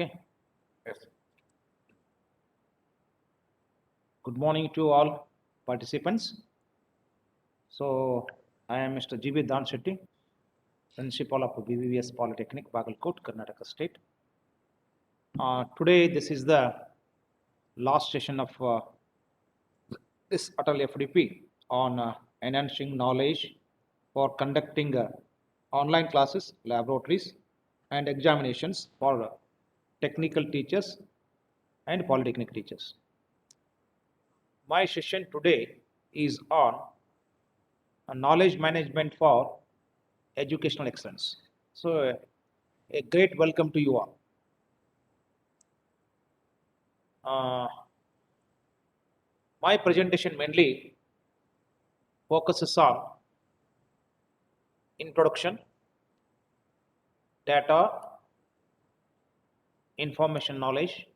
Okay. Yes. Good morning to all participants. So, I am Mr. G.B. Dan Shetty, Principal of BVVS Polytechnic, Bagalkot, Karnataka State. Today, this is the last session of this Atal FDP on enhancing knowledge for conducting online classes, laboratories, and examinations for technical teachers and polytechnic teachers. My session today is on knowledge management for educational excellence. So, a great welcome to you all. Uh, my presentation mainly focuses on introduction, data, information knowledge,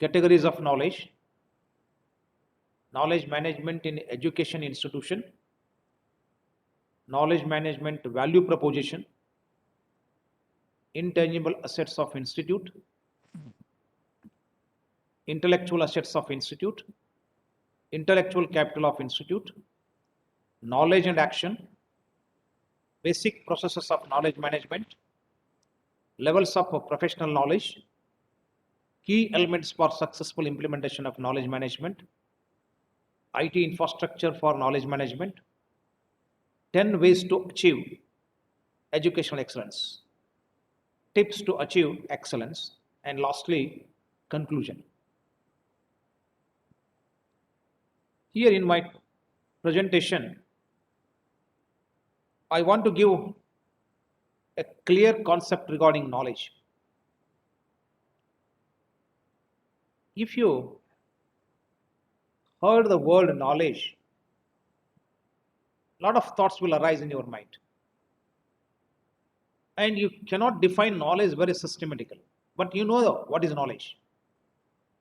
categories of knowledge, knowledge management in education institution, knowledge management value proposition, intangible assets of institute, intellectual assets of institute, intellectual capital of institute, knowledge and action, basic processes of knowledge management, levels of professional knowledge, key elements for successful implementation of knowledge management, IT infrastructure for knowledge management, 10 ways to achieve educational excellence, tips to achieve excellence, and lastly, conclusion. Here in my presentation, I want to give a clear concept regarding knowledge. If you heard the word knowledge, a lot of thoughts will arise in your mind. And you cannot define knowledge very systematically. But you know what is knowledge.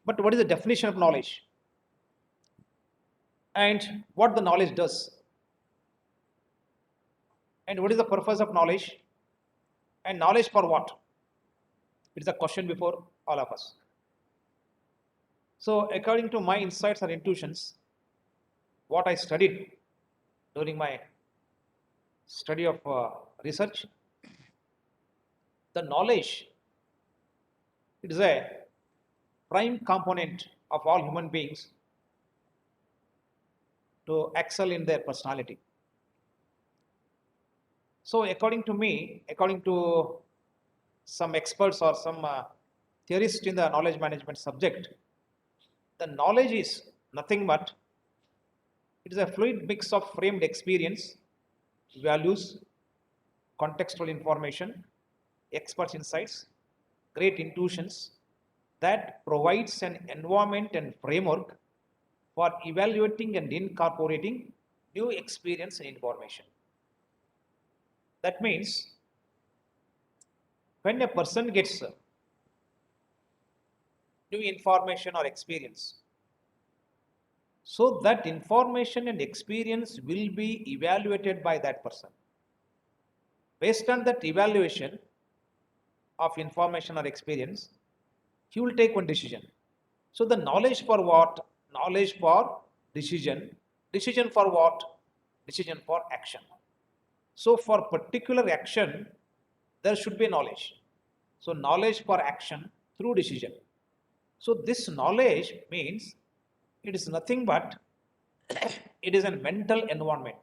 But what is the definition of knowledge? And what the knowledge does? And what is the purpose of knowledge? And knowledge for what? It's a question before all of us. So, according to my insights or intuitions, what I studied during my study of research, the knowledge, it is a prime component of all human beings to excel in their personality. So, according to me, according to some experts or some theorists in the knowledge management subject, the knowledge is nothing but it is a fluid mix of framed experience, values, contextual information, experts' insights, great intuitions that provides an environment and framework for evaluating and incorporating new experience and information. That means when a person gets new information or experience, so that information and experience will be evaluated by that person. Based on that evaluation of information or experience, he will take one decision. So the knowledge for what? Knowledge for decision. Decision for what? Decision for action. So for particular action, there should be knowledge. So knowledge for action through decision. So this knowledge means it is nothing but it is a mental environment.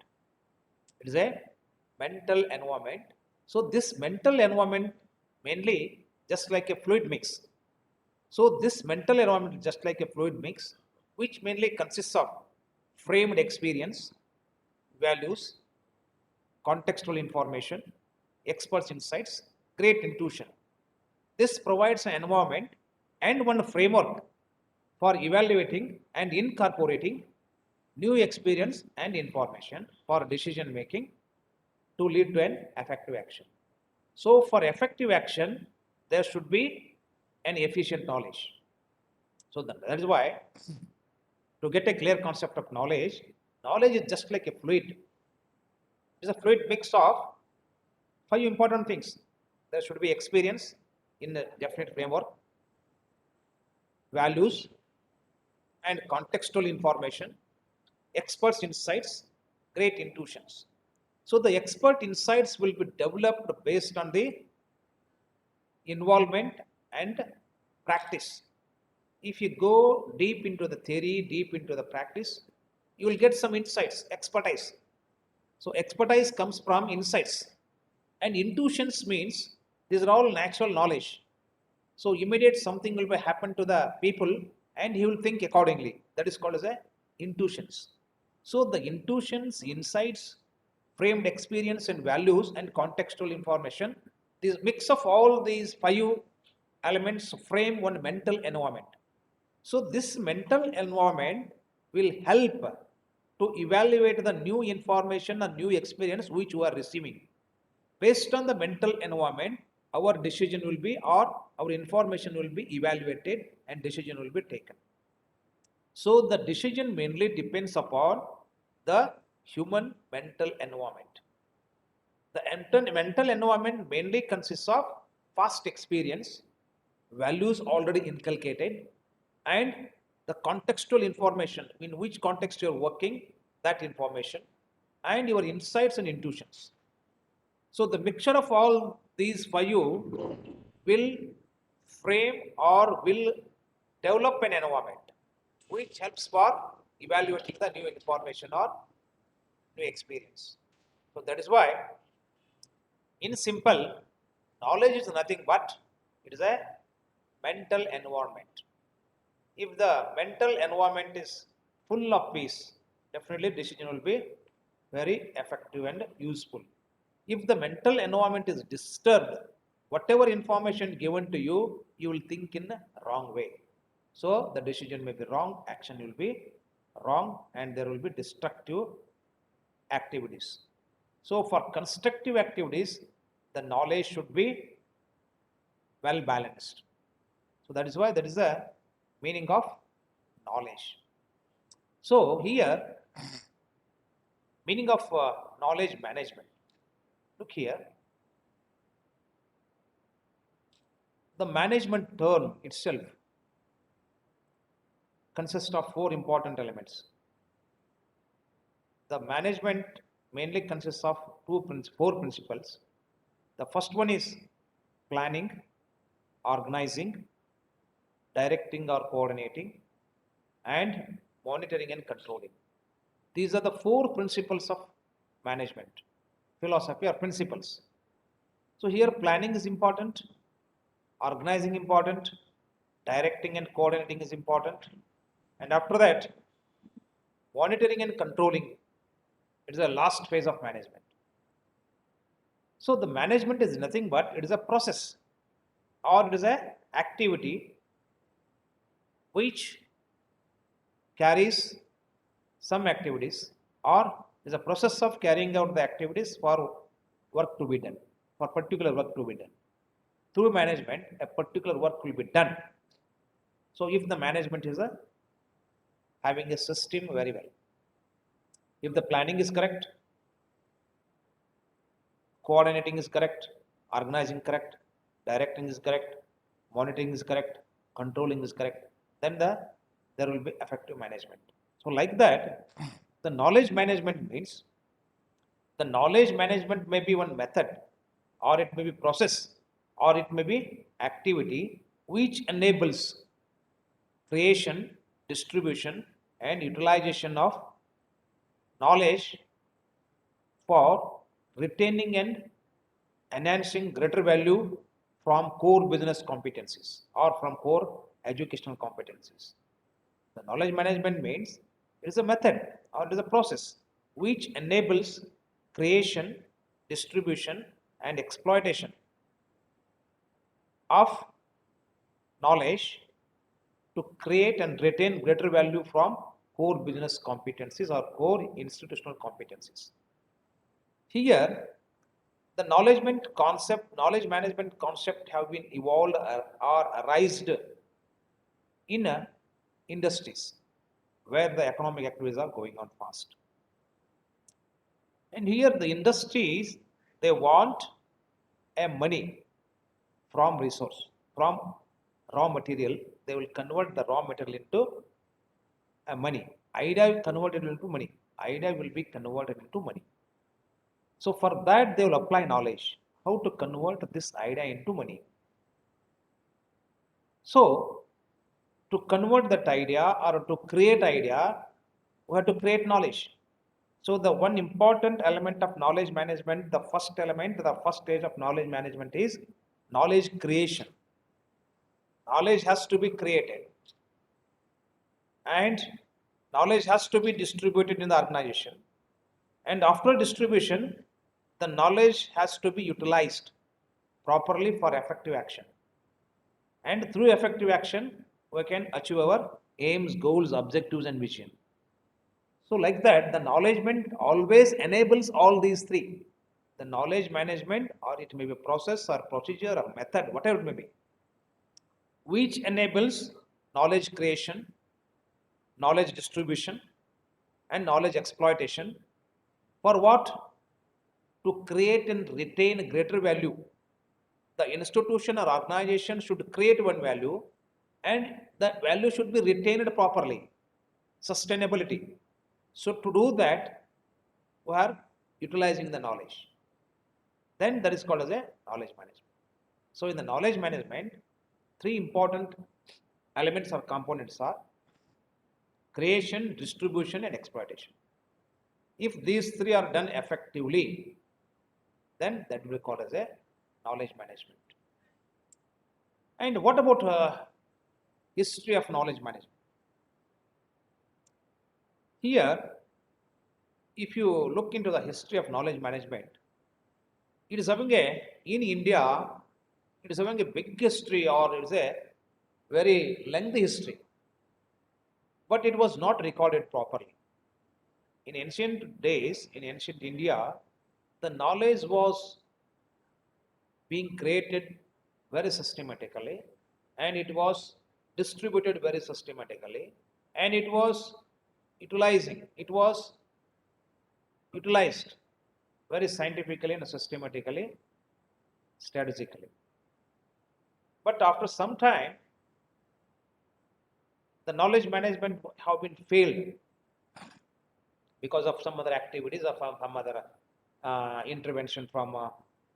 It is a mental environment. So this mental environment mainly just like a fluid mix. So this mental environment is just like a fluid mix, which mainly consists of framed experience, values, contextual information, experts' insights, great intuition. This provides an environment and one framework for evaluating and incorporating new experience and information for decision making to lead to an effective action. So, for effective action, there should be an efficient knowledge. So, that is why to get a clear concept of knowledge, knowledge is just like a fluid. It is a fluid mix of five important things. There should be experience in a definite framework, values and contextual information, experts' insights, great intuitions. So the expert insights will be developed based on the involvement and practice. If you go deep into the theory, deep into the practice, you will get some insights, expertise. So expertise comes from insights. And intuitions means these are all natural knowledge. So immediate something will be happen to the people and he will think accordingly. That is called as a intuitions. So the intuitions, insights, framed experience and values and contextual information, this mix of all these five elements frame one mental environment. So this mental environment will help to evaluate the new information and new experience which you are receiving. Based on the mental environment, our decision will be or our information will be evaluated and decision will be taken. So the decision mainly depends upon the human mental environment. The mental environment mainly consists of past experience, values already inculcated, and the contextual information in which context you are working, that information, and your insights and intuitions. So the mixture of all these five will frame or will develop an environment which helps for evaluating the new information or new experience. So that is why, in simple, knowledge is nothing but it is a mental environment. If the mental environment is full of peace, definitely decision will be very effective and useful. If the mental environment is disturbed, whatever information given to you, you will think in a wrong way. So the decision may be wrong, action will be wrong, and there will be destructive activities. So for constructive activities, the knowledge should be well balanced. So that is why that is the meaning of knowledge. So here, meaning of knowledge management. Look here, the management term itself consists of four important elements. The management mainly consists of four principles. The first one is planning, organizing, directing or coordinating, and monitoring and controlling. These are the four principles of management, philosophy or principles. So here planning is important, organizing important, directing and coordinating is important, and after that, monitoring and controlling, it is the last phase of management. So the management is nothing but it is a process or it is a activity which carries some activities or is a process of carrying out the activities for work to be done, for particular work to be done. Through management, a particular work will be done. So if the management is having a system very well, if the planning is correct, coordinating is correct, organizing correct, directing is correct, monitoring is correct, controlling is correct, then there will be effective management. So like that, the knowledge management means the knowledge management may be one method or it may be process or it may be activity which enables creation, distribution and utilization of knowledge for retaining and enhancing greater value from core business competencies or from core educational competencies. The knowledge management means it is a method or it is a process which enables creation, distribution, and exploitation of knowledge to create and retain greater value from core business competencies or core institutional competencies. Here, the knowledge management concept have been evolved or arised in industries where the economic activities are going on fast. And here the industries, they want a money from resource, from raw material, they will convert the raw material into money. Idea converted into money. Idea will be converted into money. So for that, they will apply knowledge, how to convert this idea into money. So to convert that idea or to create idea, we have to create knowledge. So the one important element of knowledge management, the first element, the first stage of knowledge management is knowledge creation. Knowledge has to be created and knowledge has to be distributed in the organization. And after distribution, the knowledge has to be utilized properly for effective action. And through effective action, we can achieve our aims, goals, objectives, and vision. So, like that, the knowledgement always enables all these three. The knowledge management, or it may be a process or procedure or method, whatever it may be, which enables knowledge creation, knowledge distribution, and knowledge exploitation. For what? To create and retain greater value. The institution or organization should create one value and the value should be retained properly. Sustainability. So to do that, we are utilizing the knowledge. Then that is called as a knowledge management. So in the knowledge management, three important elements or components are creation, distribution, and exploitation. If these three are done effectively, then that will be called as a knowledge management. And what about history of knowledge management? Here, if you look into the history of knowledge management, it is having a, in India, it is having a big history or it is a very lengthy history, but it was not recorded properly. In ancient days, in ancient India, the knowledge was being created very systematically and it was distributed very systematically and it was utilized very scientifically and systematically, strategically. But after some time, the knowledge management have been failed because of some other activities or some other intervention from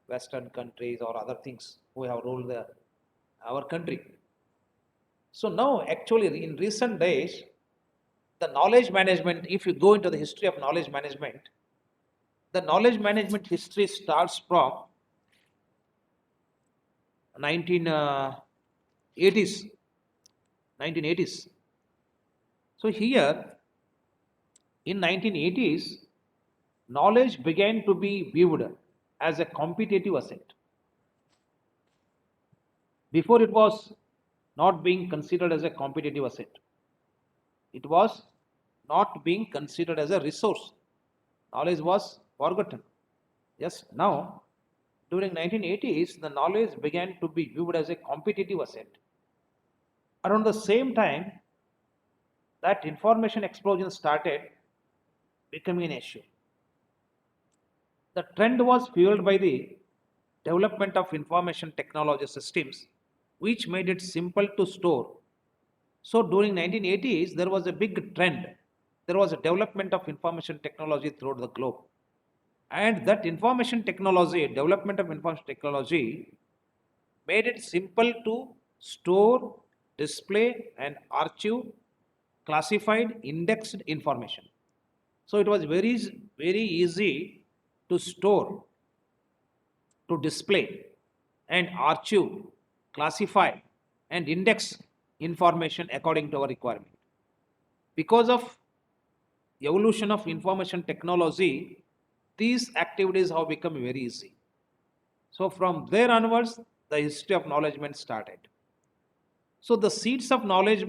Western countries or other things who have ruled our country. So now, actually, in recent days, the knowledge management, if you go into the history of knowledge management, the knowledge management history starts from 1980s. 1980s. So here, in 1980s, knowledge began to be viewed as a competitive asset. Before it was not being considered as a competitive asset. It was not being considered as a resource. Knowledge was forgotten. Yes, now during 1980s, the knowledge began to be viewed as a competitive asset. Around the same time, that information explosion started becoming an issue. The trend was fueled by the development of information technology systems, which made it simple to store. So during 1980s, there was a big trend. There was a development of information technology throughout the globe. And that information technology, development of information technology, made it simple to store, display, and archive classified, indexed information. So it was very easy to store, to display, and archive, classify, and index information according to our requirement. Because of evolution of information technology, these activities have become very easy. So from there onwards, the history of knowledge management started. So the seeds of knowledge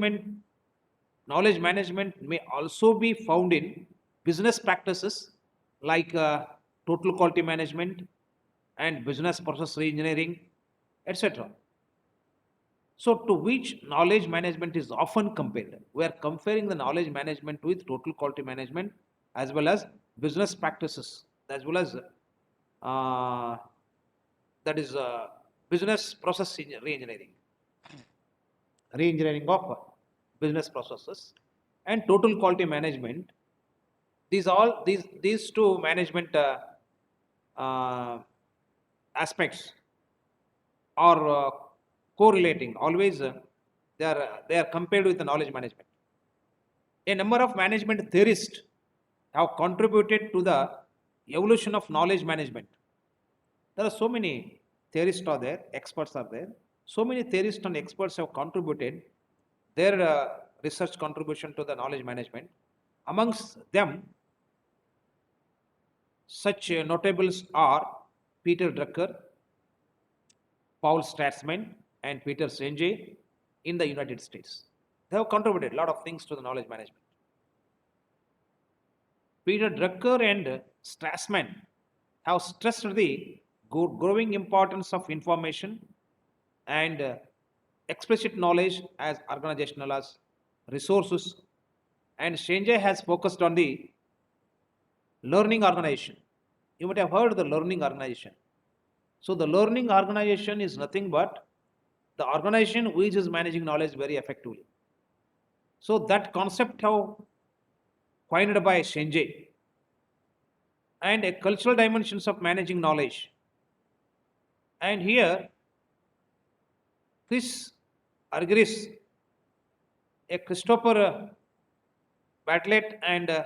management may also be found in business practices like total quality management and business process reengineering, etc. So to which knowledge management is often compared. We are comparing the knowledge management with total quality management as well as business practices, as well as uh, that is business process re-engineering, re-engineering of business processes, and total quality management. These two management uh, aspects are correlating always. They are compared with the knowledge management. A number of management theorists have contributed to the evolution of knowledge management. There are so many theorists are there, experts are there. So many theorists and experts have contributed their research contribution to the knowledge management. Amongst them, such notables are Peter Drucker, Paul Strassman, and Peter Senge in the United States. They have contributed a lot of things to the knowledge management. Peter Drucker and Strassman have stressed the growing importance of information and explicit knowledge as organizational as resources, and Senge has focused on the learning organization. You might have heard the learning organization. So the learning organization is nothing but the organization which is managing knowledge very effectively. So that concept have coined by Senge, and a cultural dimensions of managing knowledge. And here, Chris Argyris, a Christopher Bartlett, and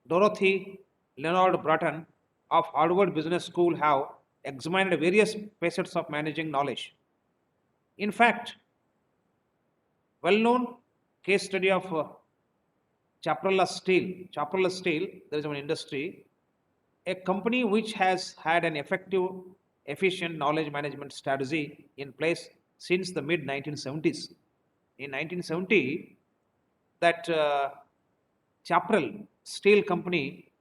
Dorothy Leonard Bratton of Harvard Business School have examined various facets of managing knowledge. In fact, well-known case study of Chaparral Steel, there is an industry, a company which has had an effective, efficient knowledge management strategy in place since the mid 1970s. In 1970, that Chaparral Steel Company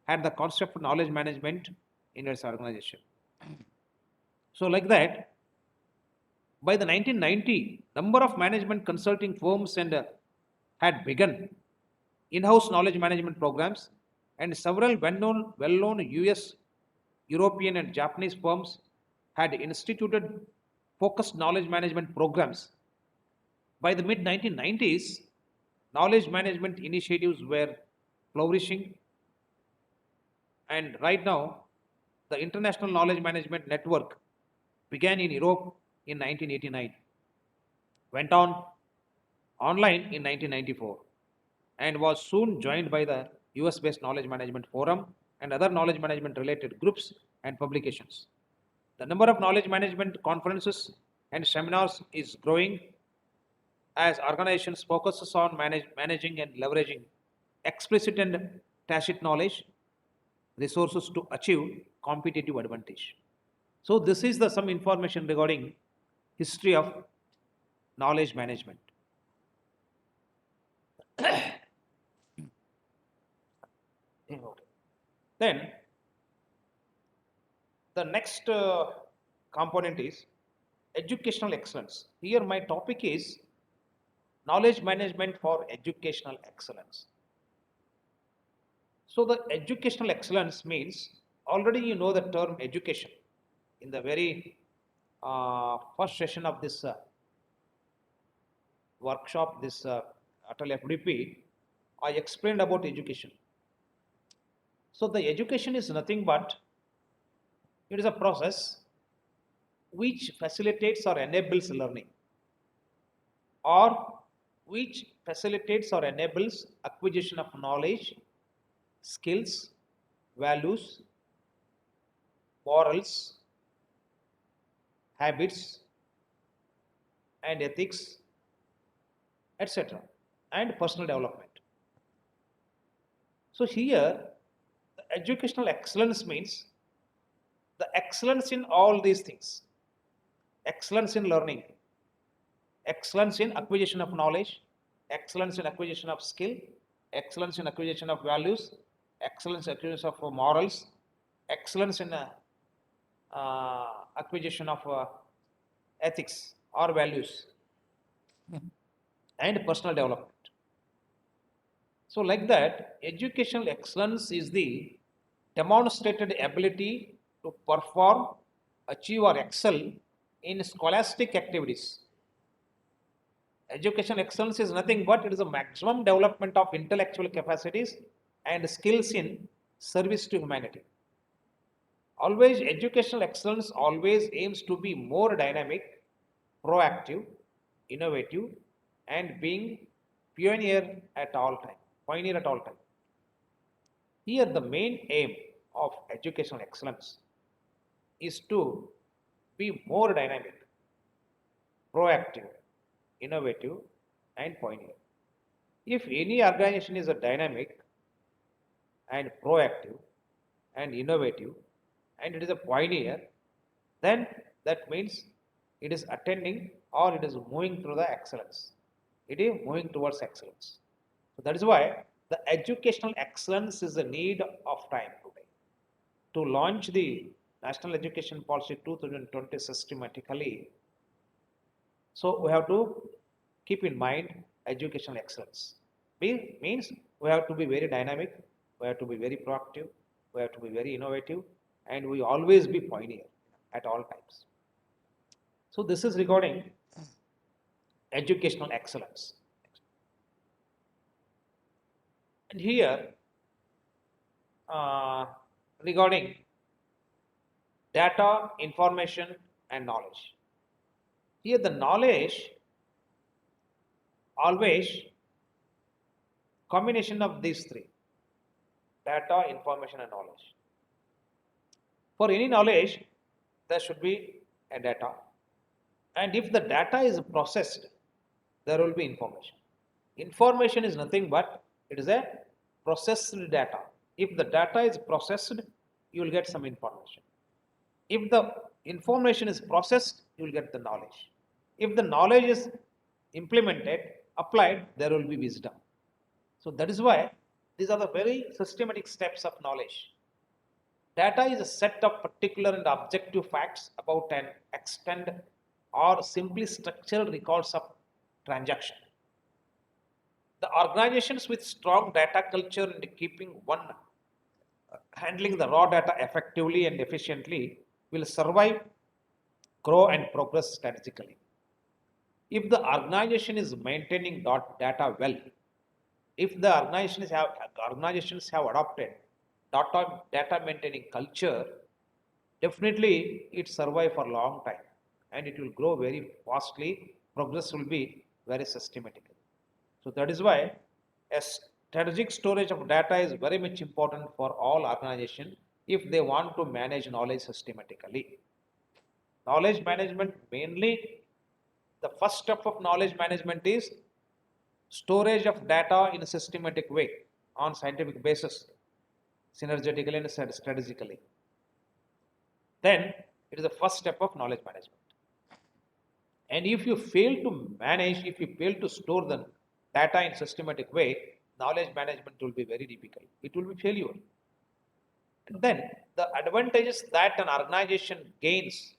had the concept of knowledge management in its organization. So, like that, by the 1990, number of management consulting firms and had begun in-house knowledge management programs, and several well-known US, European, and Japanese firms had instituted focused knowledge management programs. By the mid 1990s, knowledge management initiatives were flourishing, and right now, the International Knowledge Management Network began in Europe in 1989, went on online in 1994, and was soon joined by the US based Knowledge Management Forum and other knowledge management related groups and publications. The number of knowledge management conferences and seminars is growing as organizations focuses on managing and leveraging explicit and tacit knowledge resources to achieve competitive advantage. So this is the some information regarding history of knowledge management. Then the next component is educational excellence. Here my topic is knowledge management for educational excellence. So the educational excellence means already you know the term education. In the very first session of this workshop, this Atal FDP, I explained about education. So the education is nothing but it is a process which facilitates or enables learning, or which facilitates or enables acquisition of knowledge, skills, values, morals, habits, and ethics, etc., and personal development. So here, the educational excellence means the excellence in all these things: excellence in learning, excellence in acquisition of knowledge, excellence in acquisition of skill, excellence in acquisition of values, excellence in acquisition of morals, excellence in acquisition of ethics or values, and personal development. So, like that, educational excellence is the demonstrated ability to perform, achieve, or excel in scholastic activities. Education excellence is nothing but it is a maximum development of intellectual capacities and skills in service to humanity. Always, educational excellence always aims to be more dynamic, proactive, innovative, and being pioneer at all time. Pioneer at all time. Here, the main aim of educational excellence is to be more dynamic, proactive, innovative, and pioneer. If any organization is a dynamic and proactive and innovative and it is a pioneer, then that means it is attending or it is moving through the excellence. It is moving towards excellence. So that is why the educational excellence is a need of time today. To launch the National Education Policy 2020 systematically, so we have to keep in mind educational excellence. Means we have to be very dynamic, we have to be very proactive, we have to be very innovative, and we always be pioneer at all times. So this is regarding educational excellence. And here, uh, regarding data, information, and knowledge. Here, the knowledge always combination of these three: data, information, and knowledge. For any knowledge, there should be a data, and if the data is processed, there will be information. Information is nothing but it is a processed data. If the data is processed, you will get some information. If the information is processed, you will get the knowledge. If the knowledge is implemented, applied, there will be wisdom. So that is why these are the very systematic steps of knowledge. Data is a set of particular and objective facts about an extent or simply structural records of transaction. The organizations with strong data culture and keeping one handling the raw data effectively and efficiently will survive, grow, and progress strategically. If the organization is maintaining data well, if the organizations have adopted data maintaining culture, definitely it survive for a long time and it will grow very fastly. Progress will be very systematic. So that is why a strategic storage of data is very much important for all organizations if they want to manage knowledge systematically. Knowledge management, mainly the first step of knowledge management is storage of data in a systematic way on scientific basis, synergetically and strategically. Then it is the first step of knowledge management. And if you fail to manage, if you fail to store the data in systematic way, knowledge management will be very difficult. It will be failure. And then the advantages that an organization gains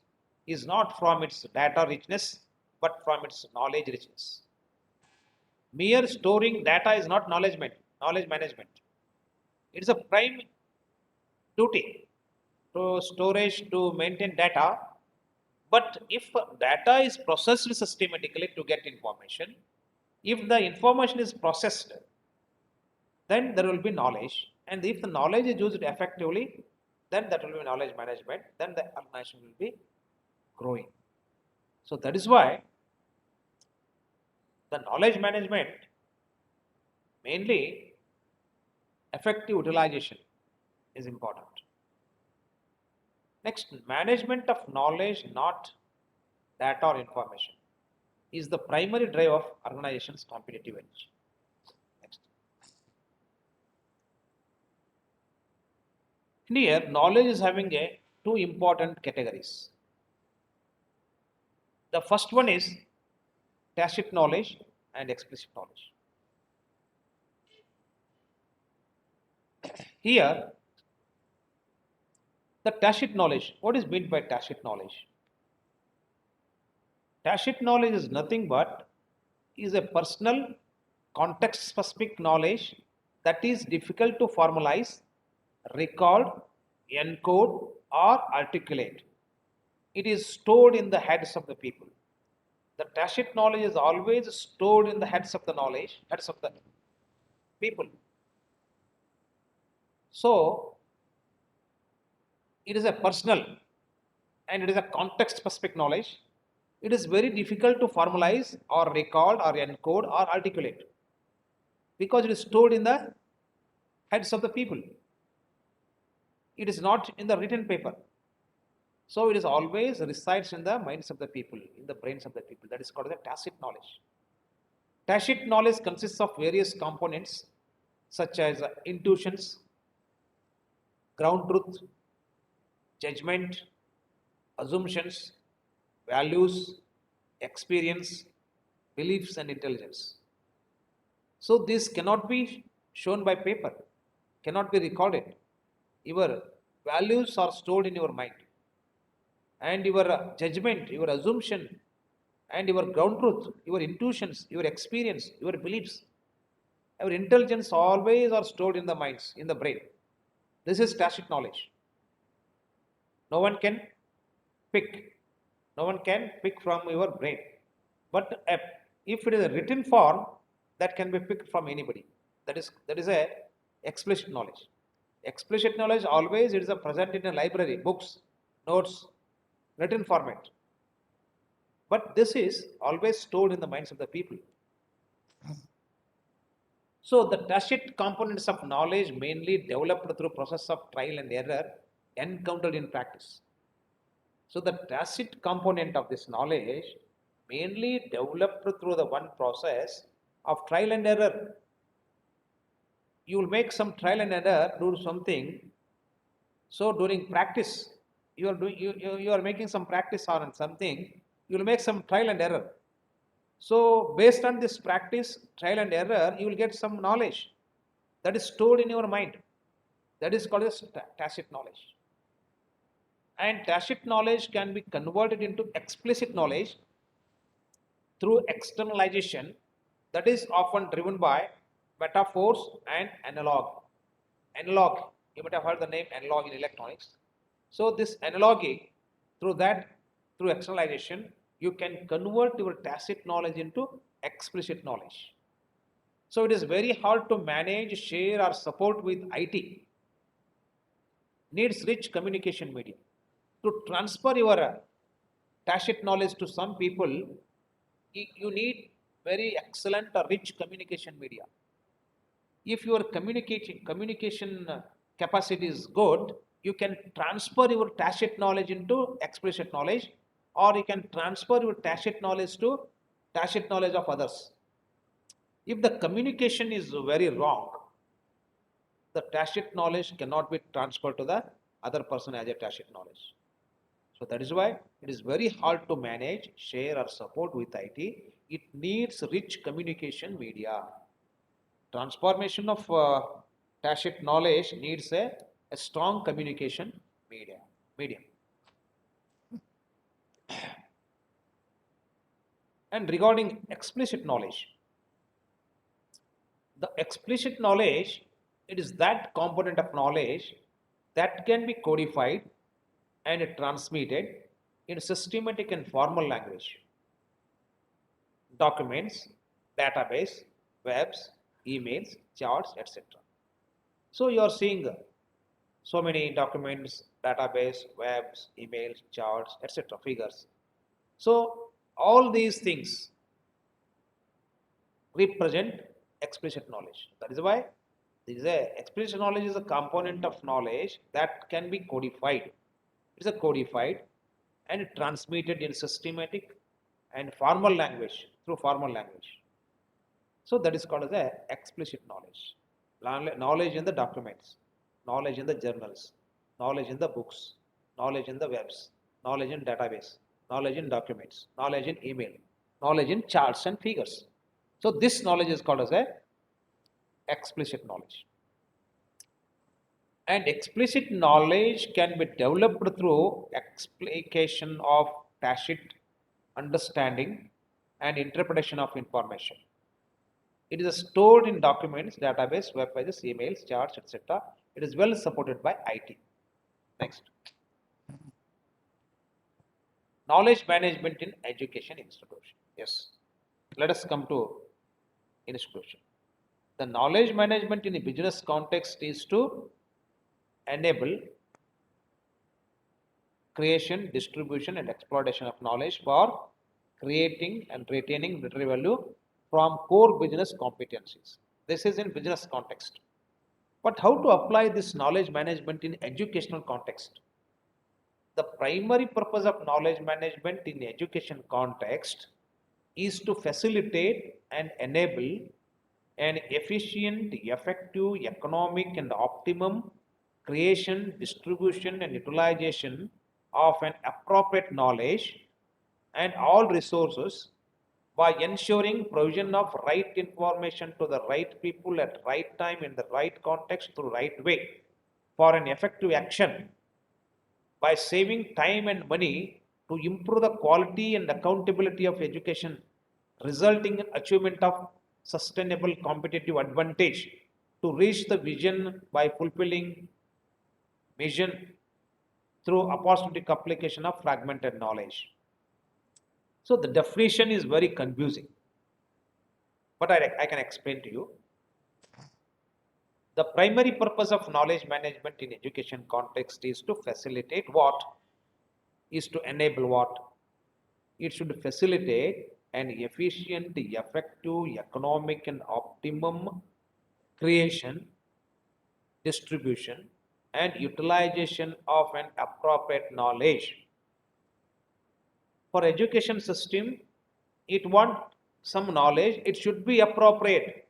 is not from its data richness, but from its knowledge richness. Mere storing data is not knowledge management. It is a prime duty to storage to maintain data. But if data is processed systematically to get information, if the information is processed, then there will be knowledge. And if the knowledge is used effectively, then that will be knowledge management. Then the organization will be growing. So that is why the knowledge management, mainly effective utilization, is important. Next, management of knowledge, not data or information, is the primary drive of organization's competitive edge. Next. Here, knowledge is having two important categories. The first one is tacit knowledge and explicit knowledge. Here, the tacit knowledge, what is meant by tacit knowledge? Tacit knowledge is nothing but is a personal context specific knowledge that is difficult to formalize, record, encode, or articulate. it is stored in the heads of the people. The tacit knowledge is always stored in the heads of the people. So it is a personal and it is a context specific knowledge. It is very difficult to formalize or record or encode or articulate because it is stored in the heads of the people. It is not in the written paper. So it is always resides in the minds of the people, in the brains of the people. That is called the tacit knowledge. Tacit knowledge consists of various components such as intuitions, ground truth, judgment, assumptions, values, experience, beliefs, and intelligence. So this cannot be shown by paper, cannot be recorded. Your values are stored in your mind, and your judgment, your assumption, and your ground truth, your intuitions, your experience, your beliefs, your intelligence always are stored in the minds, in the brain. This is tacit knowledge. No one can pick. No one can pick from your brain. But if it is a written form, that can be picked from anybody. That is a explicit knowledge. Explicit knowledge always it is a present in a library, books, notes, written format. But this is always stored in the minds of the people. So the tacit components of knowledge mainly developed through process of trial and error encountered in practice. So the tacit component of this knowledge mainly developed through the one process of trial and error. You will make some trial and error, do something. So during practice, you are making some practice on something. You will make some trial and error. So based on this practice, trial and error, you will get some knowledge that is stored in your mind. That is called as tacit knowledge. And tacit knowledge can be converted into explicit knowledge through externalization that is often driven by metaphors and analog. Analog, you might have heard the name analog in electronics. So this analogy, through that, through externalization, you can convert your tacit knowledge into explicit knowledge. So it is very hard to manage, share or support with IT. Needs rich communication medium. To transfer your tacit knowledge to some people, you need very excellent or rich communication media. If your communication capacity is good, you can transfer your tacit knowledge into explicit knowledge, or you can transfer your tacit knowledge to tacit knowledge of others. If the communication is very wrong, the tacit knowledge cannot be transferred to the other person as a tacit knowledge. So that is why it is very hard to manage, share or support with IT. It needs rich communication media. Transformation of tacit knowledge needs a strong communication medium. And regarding explicit knowledge, the explicit knowledge, it is that component of knowledge that can be codified and transmitted in systematic and formal language, documents, database, webs, emails, charts, etc. So you are seeing so many documents, database, webs, emails, charts, etc., figures. So all these things represent explicit knowledge. That is why this is a explicit knowledge is a component of knowledge that can be codified. It is a codified and transmitted in systematic and formal language through formal language. So that is called as a explicit knowledge. Knowledge in the documents, knowledge in the journals, knowledge in the books, knowledge in the webs, knowledge in database, knowledge in documents, knowledge in email, knowledge in charts and figures. So this knowledge is called as a explicit knowledge. And explicit knowledge can be developed through explication of tacit understanding and interpretation of information. It is stored in documents, database, web pages, emails, charts, etc. It is well supported by IT. Next. knowledge management in education institution. Yes, let us come to institution. The knowledge management in a business context is to enable creation, distribution, and exploitation of knowledge for creating and retaining literary value from core business competencies. This is in business context. But how to apply this knowledge management in educational context? The primary purpose of knowledge management in education context is to facilitate and enable an efficient, effective, economic, and optimum creation, distribution, and utilization of an appropriate knowledge and all resources by ensuring provision of right information to the right people at right time in the right context through right way for an effective action by saving time and money to improve the quality and accountability of education, resulting in achievement of sustainable competitive advantage to reach the vision by fulfilling mission through apostolic application of fragmented knowledge. So the definition is very confusing, but I can explain to you. The primary purpose of knowledge management in education context is to facilitate what? Is to enable what? It should facilitate an efficient, effective, economic, and optimum creation, distribution, and utilization of an appropriate knowledge. For education system, it want some knowledge, it should be appropriate.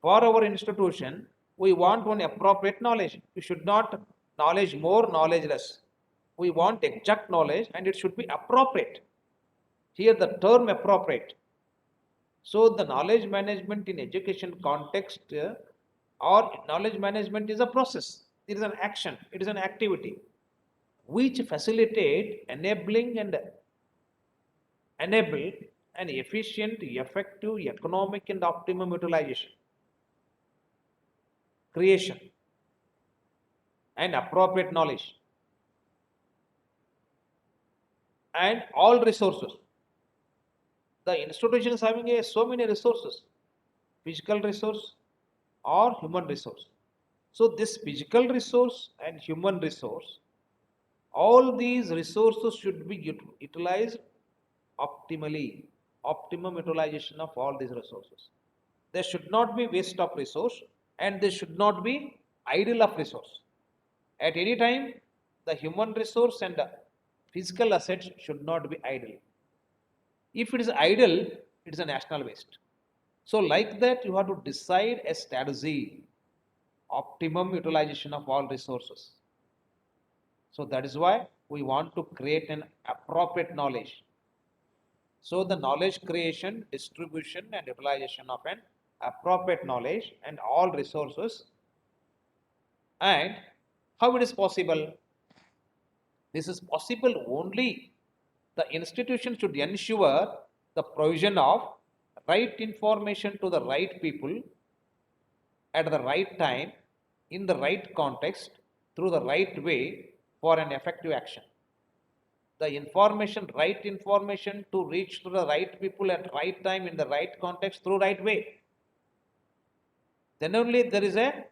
For our institution, we want one appropriate knowledge. We should not knowledge more, knowledge less. We want exact knowledge and it should be appropriate. Here the term appropriate. So the knowledge management in education context or knowledge management is a process. It is an action. It is an activity which facilitate enabling and enable an efficient, effective, economic and optimum utilization, creation and appropriate knowledge and all resources. The institution is having so many resources, physical resource or human resource. So this physical resource and human resource, all these resources should be utilized optimally, optimum utilization of all these resources. There should not be waste of resource and there should not be idle of resource. At any time, the human resource and the physical assets should not be idle. If it is idle, it is a national waste. So like that, you have to decide a strategy, optimum utilization of all resources. So that is why we want to create an appropriate knowledge. So the knowledge creation, distribution and utilization of an appropriate knowledge and all resources. And how it is possible? This is possible only the institution should ensure the provision of right information to the right people at the right time, in the right context, through the right way for an effective action. The information, right information to reach to the right people at right time, in the right context, through right way. Then only there is an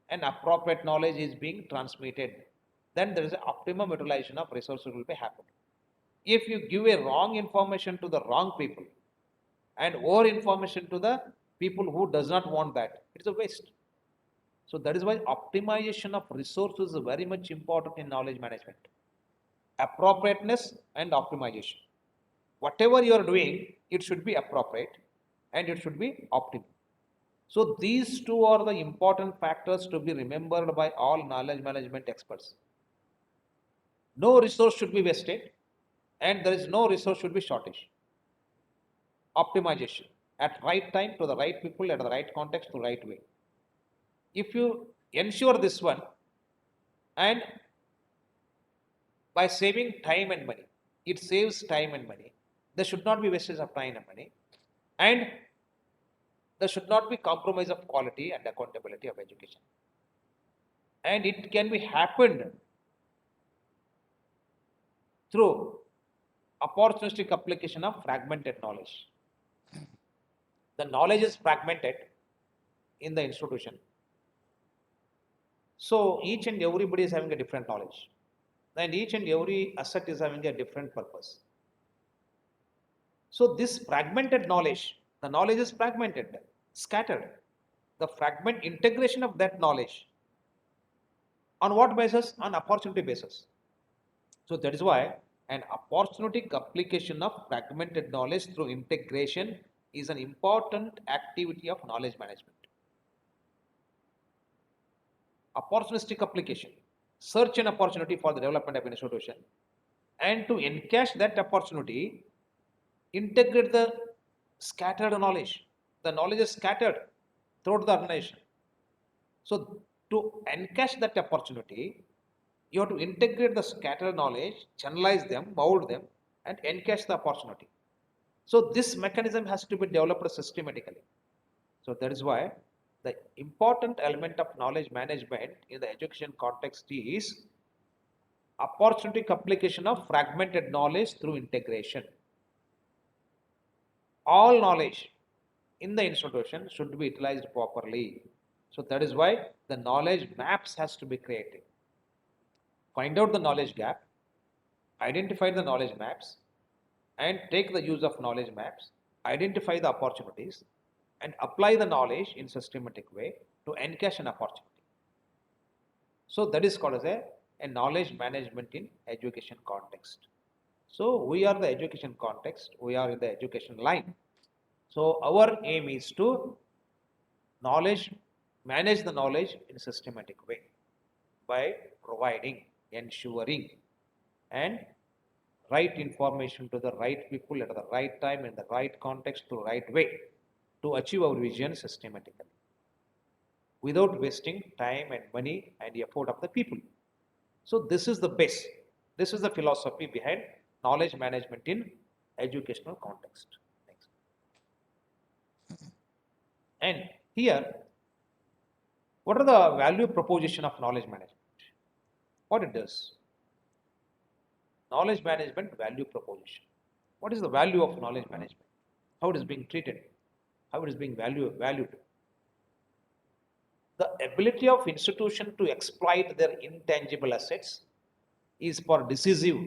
appropriate knowledge is being transmitted. Then there is an optimum utilization of resources will be happening. If you give a wrong information to the wrong people and over information to the people who does not want that, it's a waste. So that is why optimization of resources is very much important in knowledge management. Appropriateness and optimization. Whatever you are doing, it should be appropriate and it should be optimal. So these two are the important factors to be remembered by all knowledge management experts. No resource should be wasted and there is no resource should be shortage. Optimization at right time to the right people at the right context the right way. If you ensure this one and by saving time and money, it saves time and money. There should not be wastage of time and money and there should not be compromise of quality and accountability of education. And it can be happened through opportunistic application of fragmented knowledge. The knowledge is fragmented in the institution. So each and everybody is having a different knowledge, and each and every asset is having a different purpose. So this fragmented knowledge, the knowledge is fragmented, scattered. The fragment integration of that knowledge on what basis? On opportunity basis. So that is why an opportunistic application of fragmented knowledge through integration is an important activity of knowledge management. Opportunistic application, search an opportunity for the development of an institution, and to encash that opportunity, integrate the scattered knowledge. The knowledge is scattered throughout the organization. So to encash that opportunity, you have to integrate the scattered knowledge, channelize them, mold them, and encash the opportunity. So this mechanism has to be developed systematically. So that is why the important element of knowledge management in the education context is opportunistic application of fragmented knowledge through integration. All knowledge in the institution should be utilized properly. So that is why the knowledge maps has to be created. Find out the knowledge gap, identify the knowledge maps, and take the use of knowledge maps, identify the opportunities, and apply the knowledge in systematic way to encash an opportunity. So that is called as a knowledge management in education context. So we are the education context, we are in the education line. So our aim is to knowledge, manage the knowledge in a systematic way by providing, ensuring, and right information to the right people at the right time in the right context to the right way to achieve our vision systematically without wasting time and money and effort of the people. So this is the base. This is the philosophy behind knowledge management in educational context. Next. And here, what are the value proposition of knowledge management? What it does? Knowledge management value proposition. What is the value of knowledge management? How it is being treated? How it is being valued? The ability of institution to exploit their intangible assets is more decisive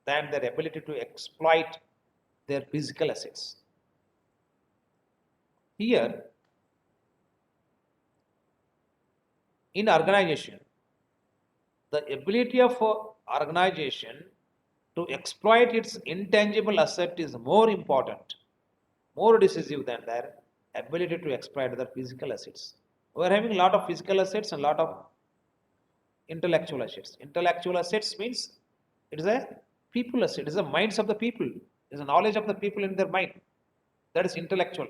than their ability to exploit their physical assets. Here, in organization, the ability of organization to exploit its intangible asset is more important, more decisive than their ability to exploit their physical assets. We are having a lot of physical assets and a lot of intellectual assets. Intellectual assets means it is a people asset, it is the minds of the people, it is the knowledge of the people in their mind. That is intellectual.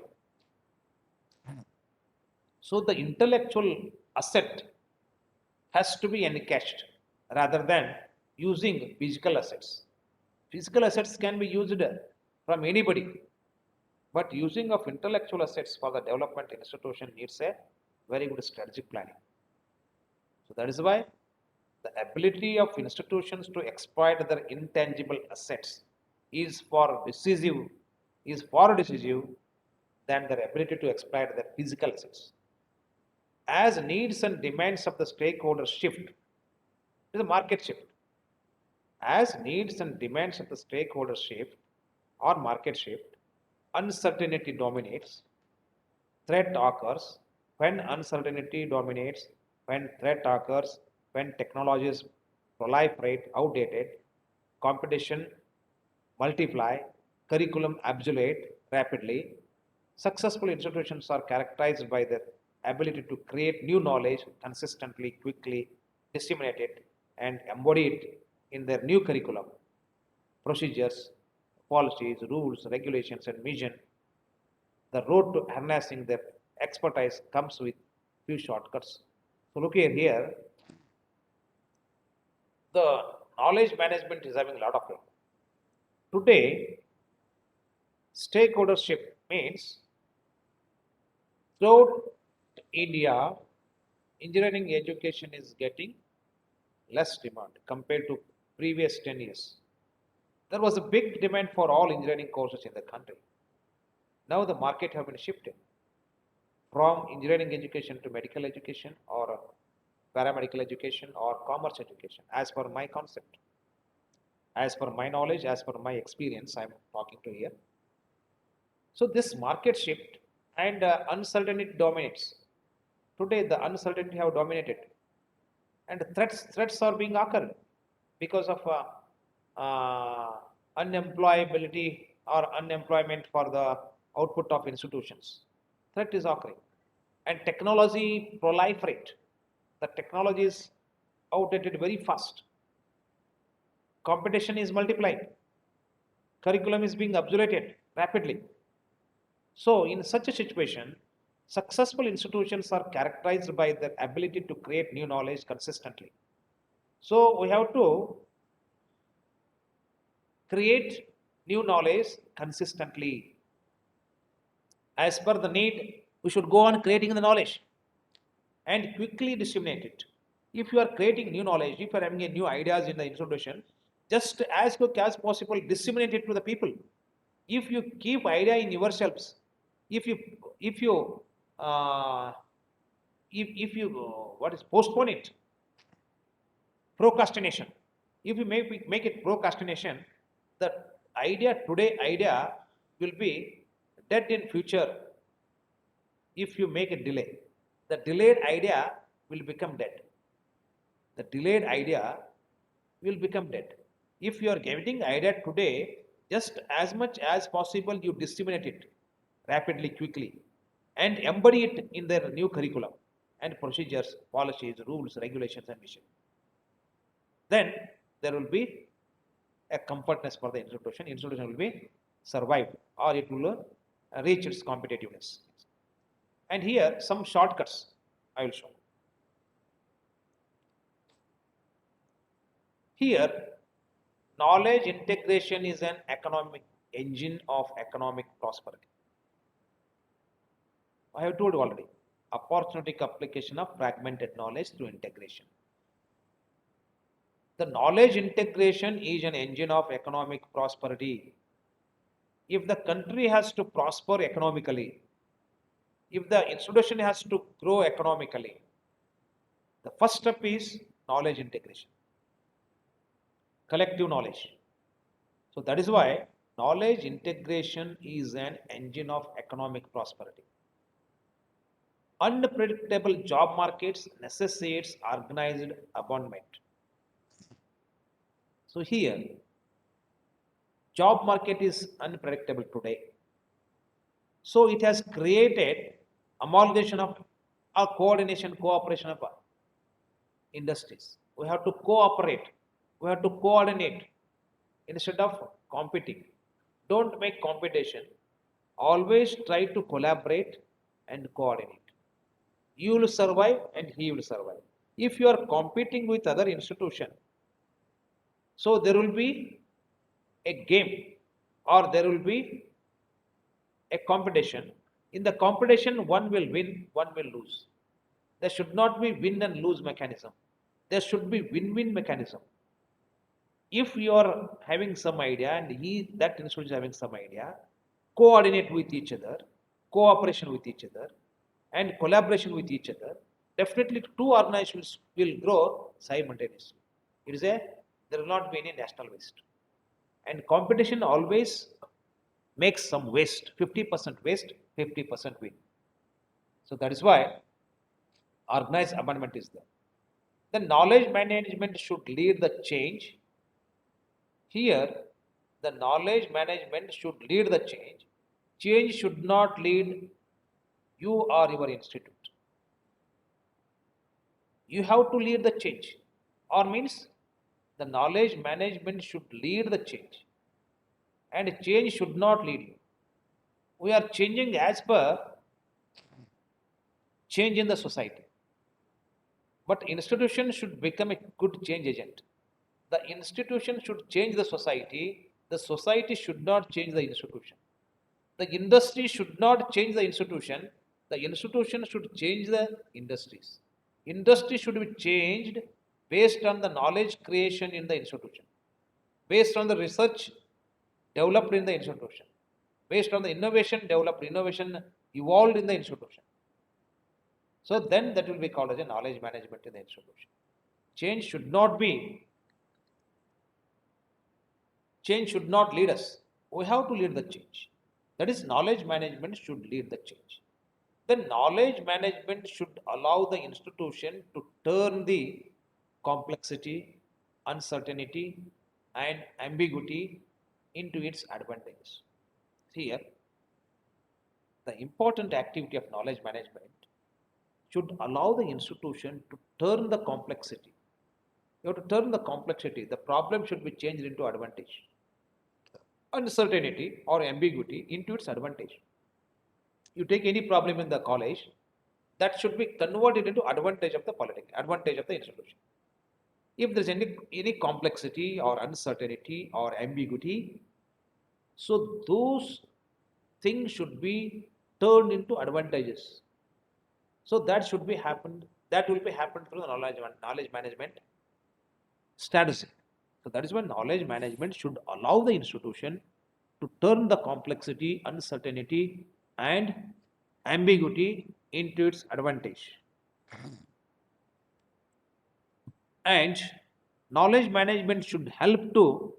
So the intellectual asset has to be encashed rather than using physical assets. Physical assets can be used from anybody, but using of intellectual assets for the development institution needs a very good strategic planning. So that is why the ability of institutions to exploit their intangible assets is far decisive than their ability to exploit their physical assets. As needs and demands of the stakeholders shift, it is a market shift. As needs and demands of the stakeholders shift or market shift, uncertainty dominates, threat occurs. When uncertainty dominates, when threat occurs, when technologies proliferate, outdated, competition multiply, curriculum obsolete rapidly, successful institutions are characterized by their ability to create new knowledge consistently, quickly, disseminate it, and embody it in their new curriculum, procedures, policies, rules, regulations, and vision. The road to harnessing their expertise comes with few shortcuts. So look here, the knowledge management is having a lot of it. Today, stakeholdership means throughout India, engineering education is getting less demand compared to previous 10 years. There was a big demand for all engineering courses in the country. Now the market have been shifted from engineering education to medical education or paramedical education or commerce education as per my concept. As per my knowledge, as per my experience, I am talking to here. So this market shift and uncertainty dominates. Today the uncertainty have dominated and threats are being occurred because of unemployability or unemployment for the output of institutions. Threat is occurring and technology proliferate. The technology is outdated very fast. Competition is multiplying. Curriculum is being obsoleted rapidly. So, in such a situation, successful institutions are characterized by their ability to create new knowledge consistently. So, we have to create new knowledge consistently. As per the need, we should go on creating the knowledge and quickly disseminate it. If you are creating new knowledge, if you are having a new ideas in the institution, just as quick as possible disseminate it to the people. If you keep idea in yourselves, if you if you uh, if you what is postpone it, procrastination. If you make it procrastination, the idea will be dead in future. If you make a delay, the delayed idea will become dead. The delayed idea will become dead. If you are getting idea today, just as much as possible you disseminate it rapidly, quickly, and embody it in their new curriculum and procedures, policies, rules, regulations, and mission. Then there will be a comfortness for the institution. Institution will be survived or it will reach its competitiveness. And here some shortcuts I will show. Here, knowledge integration is an economic engine of economic prosperity. I have told you already. Opportunistic application of fragmented knowledge through integration. The knowledge integration is an engine of economic prosperity. If the country has to prosper economically, if the institution has to grow economically, the first step is knowledge integration, collective knowledge. So that is why knowledge integration is an engine of economic prosperity. Unpredictable job markets necessitates organized abandonment. So here, job market is unpredictable today. So it has created amalgamation of a coordination, cooperation of industries. We have to cooperate. We have to coordinate instead of competing. Don't make competition. Always try to collaborate and coordinate. You will survive and he will survive. If you are competing with other institution, so there will be a game or there will be a competition. In the competition, one will win, one will lose. There should not be win and lose mechanism. There should be win-win mechanism. If you are having some idea and that institution is having some idea, coordinate with each other, cooperation with each other, and collaboration with each other, definitely two organizations will grow simultaneously. It is a there will not be any national waste. And competition always makes some waste, 50% waste, 50% win. So that is why organized abandonment is there. The knowledge management should lead the change. Here, the knowledge management should lead the change. Change should not lead you or your institute. You have to lead the change, or means the knowledge management should lead the change, and change should not lead you. We are changing as per change in the society. But institution should become a good change agent. The institution should change the society should not change the institution. The industry should not change the institution should change the industries. Industry should be changed based on the knowledge creation in the institution, based on the research developed in the institution. Based on the innovation developed, innovation evolved in the institution. So then that will be called as a knowledge management in the institution. Change should not be, change should not lead us. We have to lead the change. That is, knowledge management should lead the change. The knowledge management should allow the institution to turn the complexity, uncertainty, and ambiguity into its advantage. Here, the important activity of knowledge management should allow the institution to turn the complexity. You have to turn the complexity. The problem should be changed into advantage. Uncertainty or ambiguity into its advantage. You take any problem in the college, that should be converted into advantage of the politics, advantage of the institution. If there's any complexity or uncertainty or ambiguity, so those things should be turned into advantages. So that should be happened. That will be happened through the knowledge management strategy. So that is why knowledge management should allow the institution to turn the complexity, uncertainty, and ambiguity into its advantage. And knowledge management should help to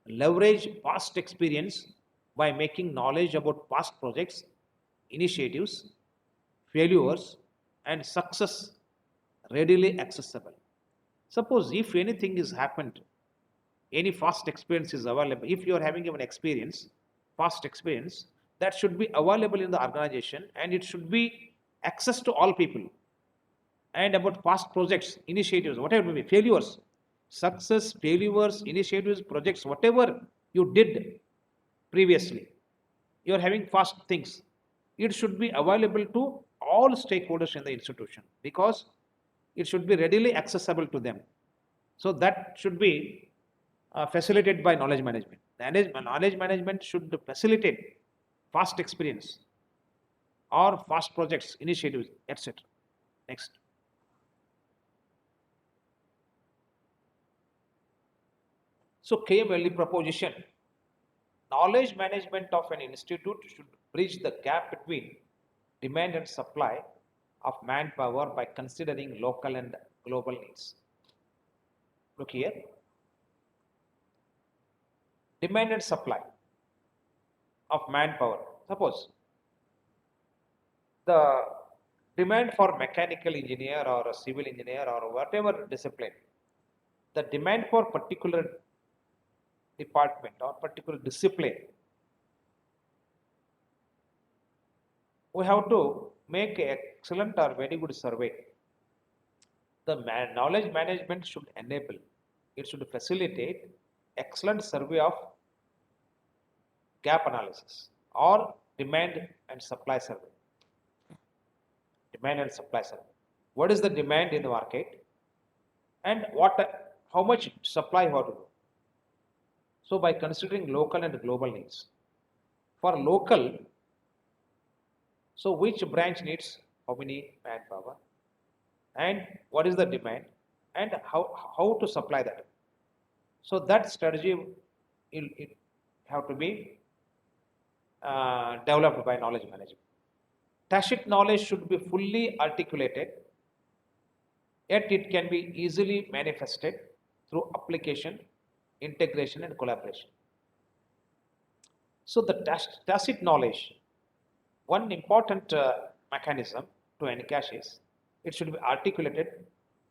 leverage past experience by making knowledge about past projects, initiatives, failures, and success readily accessible. Suppose if anything is happened, any past experience is available. If you are having an experience, past experience, that should be available in the organization and it should be access to all people. And about past projects, initiatives, whatever may be, failures, success, failures, initiatives, projects, whatever you did previously, you are having past things. It should be available to all stakeholders in the institution because it should be readily accessible to them. So that should be facilitated by knowledge management. Knowledge management should facilitate fast experience or fast projects, initiatives, etc. Next. So KMLE proposition. Knowledge management of an institute should bridge the gap between demand and supply of manpower by considering local and global needs. Look here. Demand and supply of manpower. Suppose the demand for mechanical engineer or a civil engineer or whatever discipline, the demand for particular department or particular discipline, we have to make an excellent or very good survey. The knowledge management should enable, it should facilitate excellent survey of gap analysis or demand and supply survey. Demand and supply survey. What is the demand in the market and how much supply you have to do. So by considering local and global needs. For local, so which branch needs how many manpower and what is the demand and how to supply that. So that strategy will have to be developed by knowledge management. Tacit knowledge should be fully articulated, yet it can be easily manifested through application, integration, and collaboration. So the tacit knowledge, one important mechanism to encash is it should be articulated,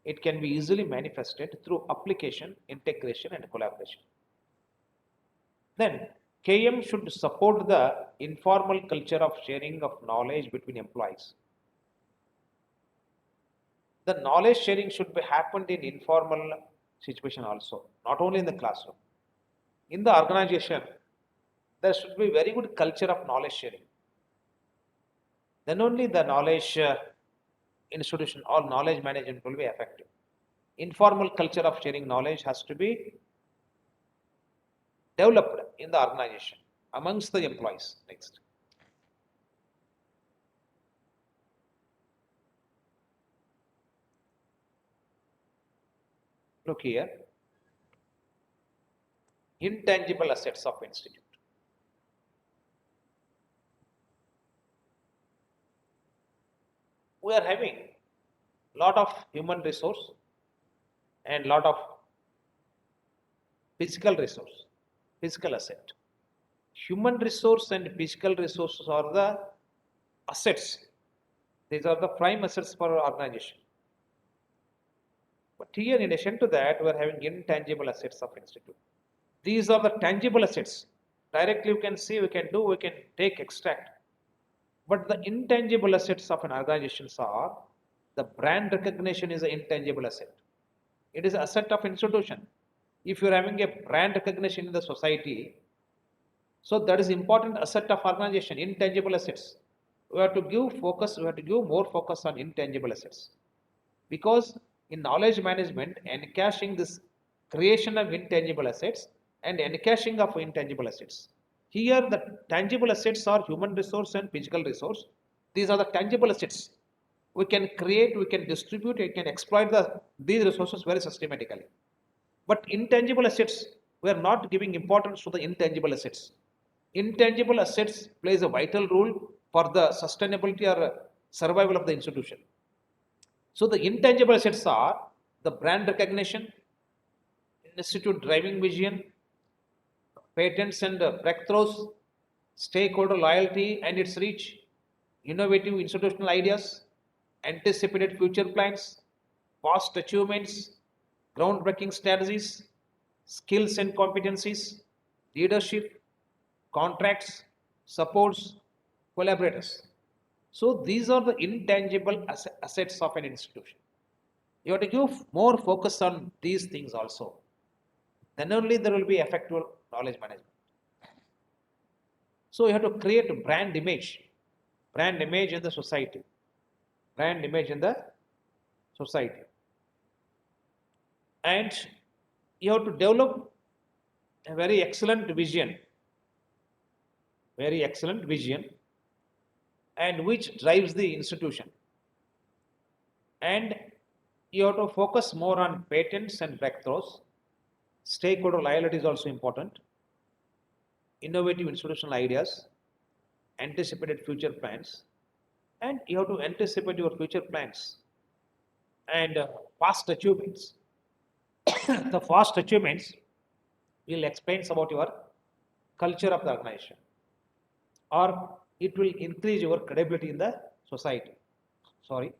it can be easily manifested through application, integration, and collaboration. Then KM should support the informal culture of sharing of knowledge between employees. The knowledge sharing should be happened in informal situation also, not only in the classroom. In the organization, there should be very good culture of knowledge sharing. Then only the knowledge institution or knowledge management will be effective. Informal culture of sharing knowledge has to be developed in the organization amongst the employees. Next. Look here. Intangible assets of institute. we are having lot of human resource and lot of physical resource, physical asset. Human resource and physical resources are the assets. These are the prime assets for our organization. But here, in addition to that, we are having intangible assets of institute. These are the tangible assets. Directly, we can see, we can do, we can take, extract. But the intangible assets of an organization are the brand recognition is an intangible asset. It is an asset of institution. If you are having a brand recognition in the society, so that is important asset of organization, intangible assets. We have to give focus, we have to give more focus on intangible assets. Because in knowledge management, encashing this creation of intangible assets and encashing of intangible assets. Here the tangible assets are human resource and physical resource. These are the tangible assets. We can create, we can distribute, we can exploit these resources very systematically. But intangible assets, we are not giving importance to the intangible assets. Intangible assets plays a vital role for the sustainability or survival of the institution. So the intangible assets are the brand recognition, institute driving vision, patents and breakthroughs, stakeholder loyalty and its reach, innovative institutional ideas, anticipated future plans, past achievements, groundbreaking strategies, skills and competencies, leadership, contracts, supports, collaborators. So these are the intangible assets of an institution. You have to give more focus on these things also. Then only there will be effective knowledge management. So you have to create a brand image in the society, brand image in the society. And you have to develop a very excellent vision, and which drives the institution. And you have to focus more on patents and breakthroughs. Stakeholder loyalty is also important. Innovative institutional ideas, anticipated future plans, and you have to anticipate your future plans and past achievements. The past achievements will explain about your culture of the organization, or it will increase your credibility in the society. Sorry.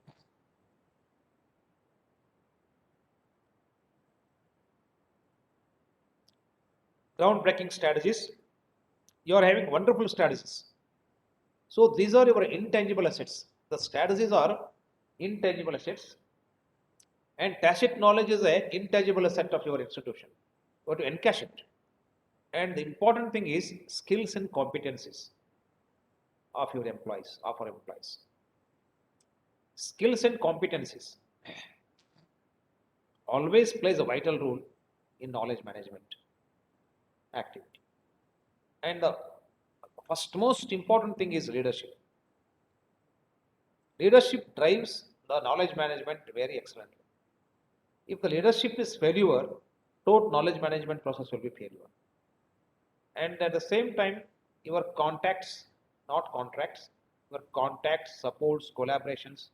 Groundbreaking strategies. You are having wonderful strategies. So these are your intangible assets. The strategies are intangible assets, and tacit knowledge is an intangible asset of your institution. You have to encash it. And the important thing is skills and competencies of your employees, of our employees. Skills and competencies always plays a vital role in knowledge management activity. And the first most important thing is leadership. Leadership drives the knowledge management very excellently. If the leadership is failure, total knowledge management process will be failure. And at the same time, your contacts, not contracts, your contacts, supports, collaborations.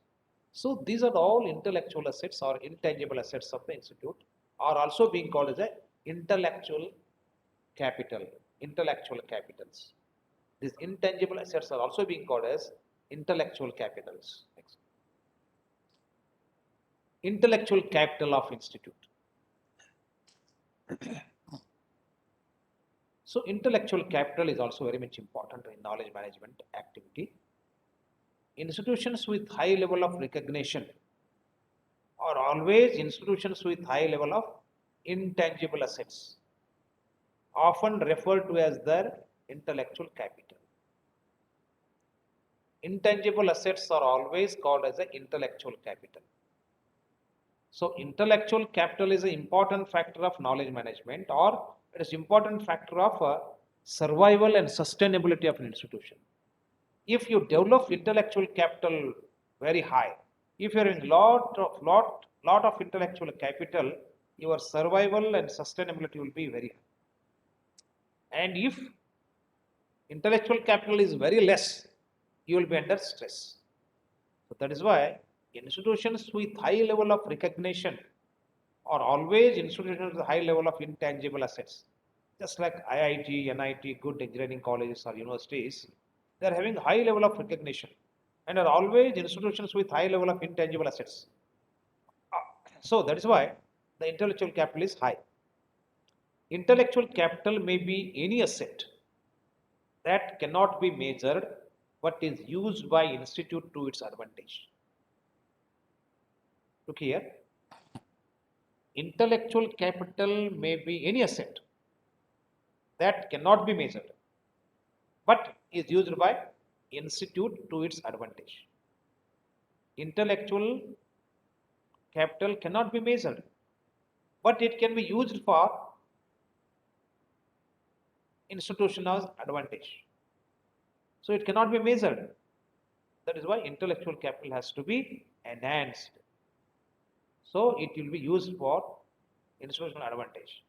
So these are all intellectual assets or intangible assets of the institute, are also being called as a intellectual capital, intellectual capitals. These intangible assets are also being called as intellectual capitals. Next. Intellectual capital of institute. So intellectual capital is also very much important in knowledge management activity. Institutions with high level of recognition are always institutions with high level of intangible assets, often referred to as their intellectual capital. Intangible assets are always called as an intellectual capital. So intellectual capital is an important factor of knowledge management, or it is important factor of survival and sustainability of an institution. If you develop intellectual capital very high, if you're in lot of intellectual capital, your survival and sustainability will be very high. And if intellectual capital is very less, you will be under stress. So that is why institutions with high level of recognition are always institutions with high level of intangible assets. Just like IIT, NIT, good engineering colleges or universities, they are having high level of recognition and are always institutions with high level of intangible assets. So that is why the intellectual capital is high. Intellectual capital may be any asset that cannot be measured but is used by institute to its advantage. Look here, intellectual capital may be any asset that cannot be measured but is used by institute to its advantage. Intellectual capital cannot be measured but it can be used for institutional advantage. So it cannot be measured. That is why intellectual capital has to be enhanced. So it will be used for institutional advantage.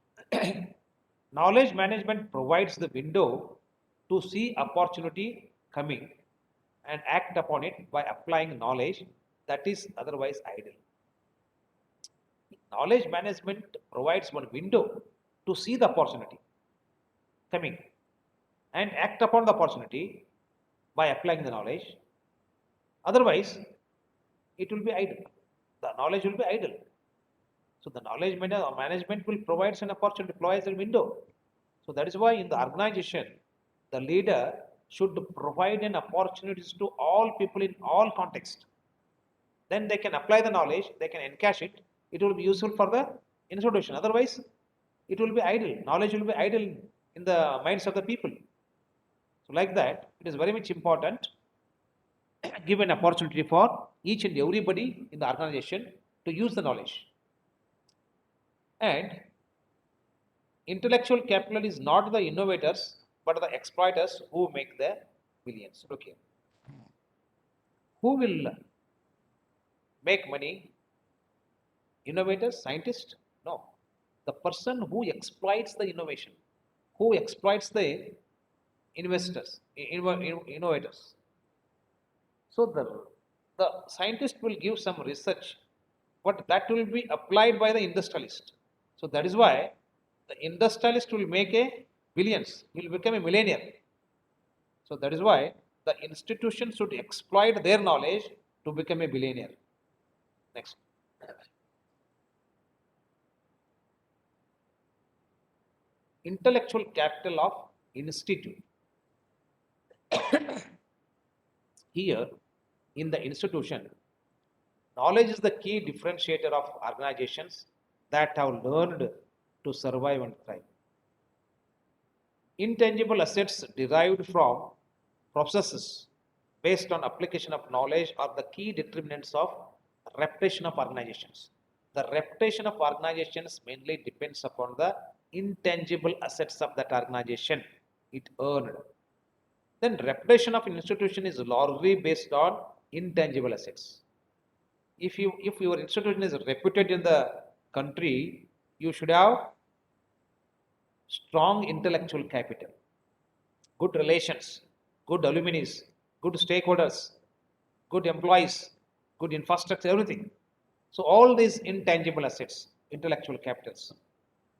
Knowledge management provides the window to see opportunity coming and act upon it by applying knowledge that is otherwise idle. Knowledge management provides one window to see the opportunity coming and act upon the opportunity by applying the knowledge. Otherwise, it will be idle. The knowledge will be idle. So the knowledge management will provide an opportunity, provides a window. So that is why in the organization, the leader should provide an opportunities to all people in all contexts. Then they can apply the knowledge, they can encash it. It will be useful for the institution. Otherwise, it will be idle. Knowledge will be idle in the minds of the people. So like that, it is very much important give an opportunity for each and everybody in the organization to use the knowledge. And intellectual capital is not the innovators, but the exploiters who make the billions. Okay. Who will make money? Innovators, scientists? No. The person who exploits the innovation, who exploits the investors, innovators. So the scientist will give some research, but that will be applied by the industrialist. So that is why the industrialist will make a billions, he will become a millionaire. So that is why the institution should exploit their knowledge to become a billionaire. Next. Intellectual capital of institute. Here in the institution, knowledge is the key differentiator of organizations that have learned to survive and thrive. Intangible assets derived from processes based on application of knowledge are the key determinants of reputation of organizations. The reputation of organizations mainly depends upon the intangible assets of that organization it earned. Then reputation of an institution is largely based on intangible assets. If your institution is reputed in the country, you should have strong intellectual capital, good relations, good alumni, good stakeholders, good employees, good infrastructure, everything. So all these intangible assets, intellectual capitals,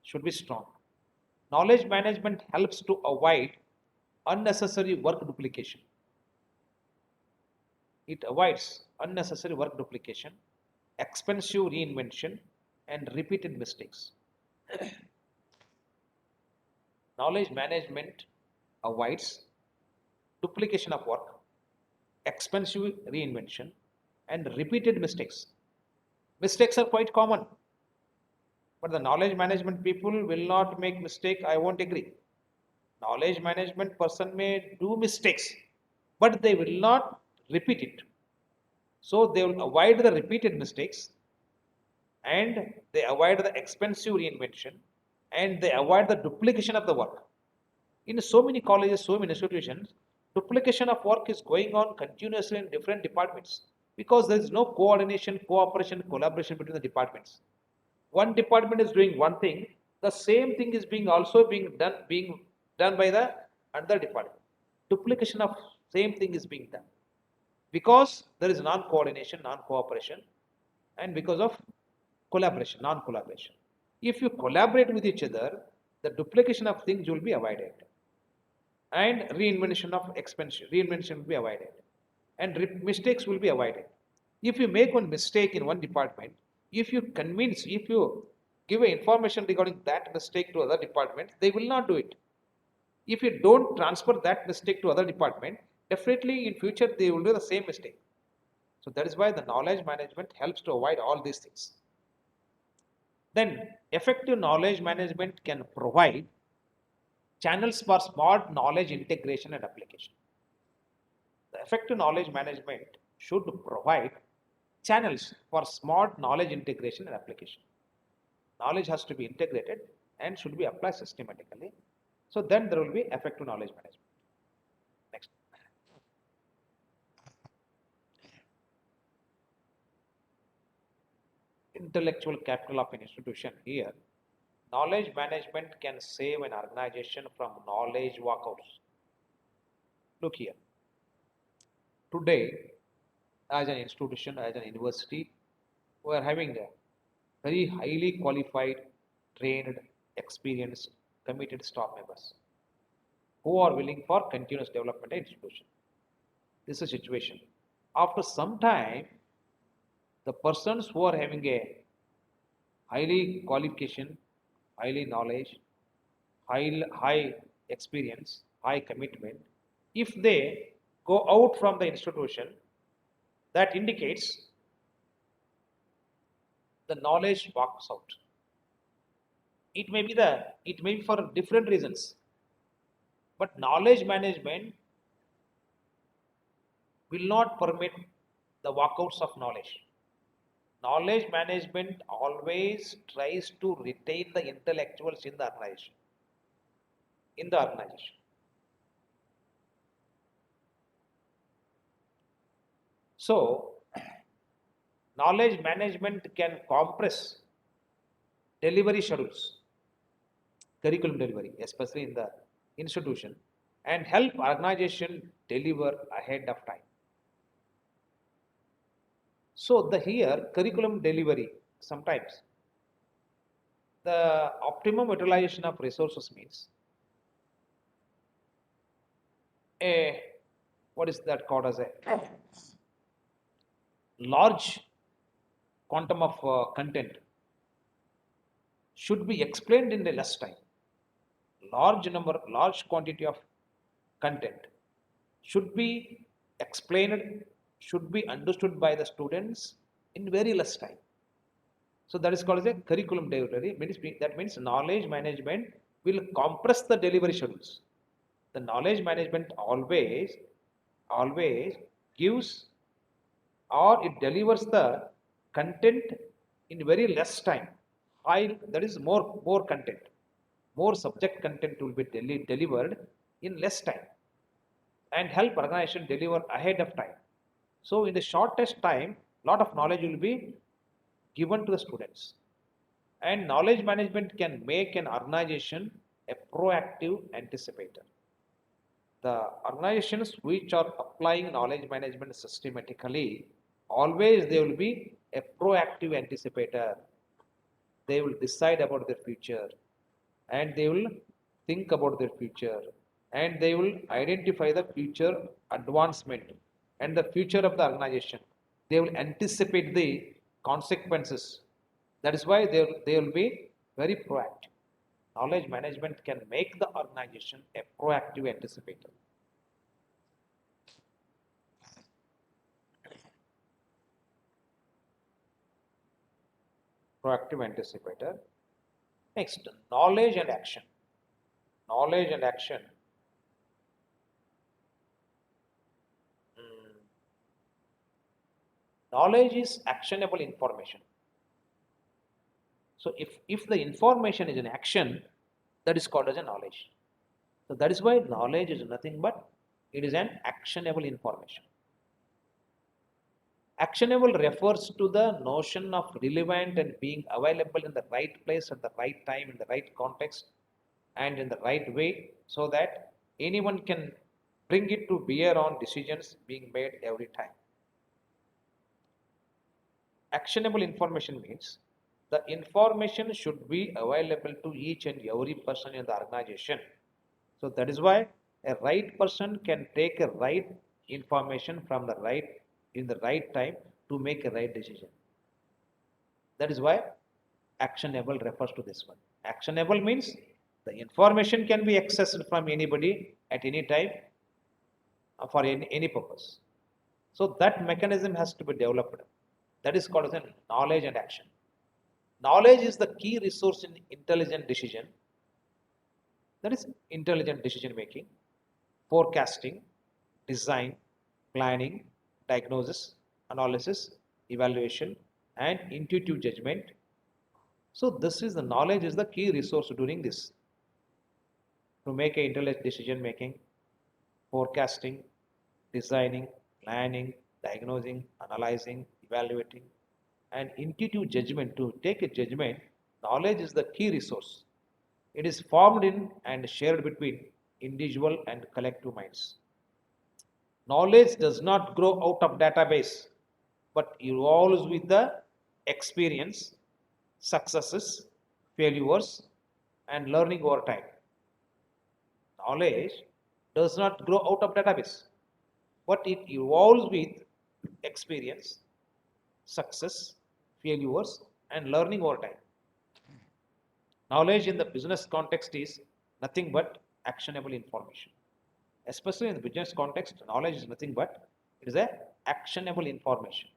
should be strong. Knowledge management helps to avoid unnecessary work duplication. It avoids unnecessary work duplication, expensive reinvention, and repeated mistakes. Knowledge management avoids duplication of work, expensive reinvention, and repeated mistakes. Mistakes are quite common, but the knowledge management people will not make mistake. I won't agree. Knowledge management person may do mistakes, but they will not repeat it. So they will avoid the repeated mistakes and they avoid the expensive reinvention and they avoid the duplication of the work. In so many colleges, so many institutions, duplication of work is going on continuously in different departments because there is no coordination, cooperation, collaboration between the departments. One department is doing one thing, the same thing is being done by the another department. Duplication of same thing is being done. because there is non-coordination, non-cooperation, and because of collaboration, non-collaboration. If you collaborate with each other, the duplication of things will be avoided, and reinvention will be avoided, and mistakes will be avoided. If you make one mistake in one department, if you give information regarding that mistake to other departments, they will not do it. If you don't transfer that mistake to other department, definitely in future they will do the same mistake. So that is why the knowledge management helps to avoid all these things. Then effective knowledge management can provide channels for smart knowledge integration and application. The effective knowledge management should provide channels for smart knowledge integration and application. Knowledge has to be integrated and should be applied systematically. So then there will be effective knowledge management. Next. Intellectual capital of an institution here. Knowledge management can save an organization from knowledge walkouts. Look here. Today, as an institution, as an university, we are having a very highly qualified, trained, experienced, committed staff members who are willing for continuous development in institution. This is a situation. After some time, the persons who are having a highly qualification, highly knowledge, high experience, high commitment, if they go out from the institution, that indicates the knowledge walks out. It may be for different reasons, but knowledge management will not permit the walkouts of knowledge. Knowledge management always tries to retain the intellectuals in the organization. In the organization. So, knowledge management can compress delivery schedules, curriculum delivery, especially in the institution, and help organization deliver ahead of time. So the here curriculum delivery sometimes the optimum utilization of resources means a what is that called as a large quantum of content should be explained in a less time. Large quantity of content should be explained, should be understood by the students in very less time. So that is called as a curriculum delivery. That means knowledge management will compress the delivery schedules. The knowledge management always gives or it delivers the content in very less time. That is more content, more subject content will be delivered in less time and help organization deliver ahead of time. So in the shortest time, lot of knowledge will be given to the students. And knowledge management can make an organization a proactive anticipator. The organizations which are applying knowledge management systematically, always they will be a proactive anticipator. They will decide about their future and they will think about their future and they will identify the future advancement and the future of the organization. They will anticipate the consequences. That is why they will be very proactive. Knowledge management can make the organization a proactive anticipator. Proactive anticipator. Next, knowledge and action. Knowledge and action. Hmm. Knowledge is actionable information. So if the information is an action, that is called as a knowledge. So that is why knowledge is nothing but it is an actionable information. Actionable refers to the notion of relevant and being available in the right place at the right time, in the right context, and in the right way, so that anyone can bring it to bear on decisions being made every time. Actionable information means the information should be available to each and every person in the organization. So that is why a right person can take a right information from the right in the right time to make a right decision. That is why actionable refers to this one. Actionable means the information can be accessed from anybody at any time for any purpose. So that mechanism has to be developed. That is called as a knowledge and action. Knowledge is the key resource in intelligent decision. That is intelligent decision making, forecasting, design, planning, diagnosis, analysis, evaluation, and intuitive judgment. So this is the knowledge is the key resource during this to make a intelligent decision making, forecasting, designing, planning, diagnosing, analyzing, evaluating, and intuitive judgment. To take a judgment, knowledge is the key resource. It is formed in and shared between individual and collective minds. Knowledge does not grow out of database, but evolves with the experience, successes, failures, and learning over time. Knowledge does not grow out of database, but it evolves with experience, success, failures, and learning over time. Knowledge in the business context is nothing but actionable information. Especially in the business context, knowledge is nothing but it is a actionable information.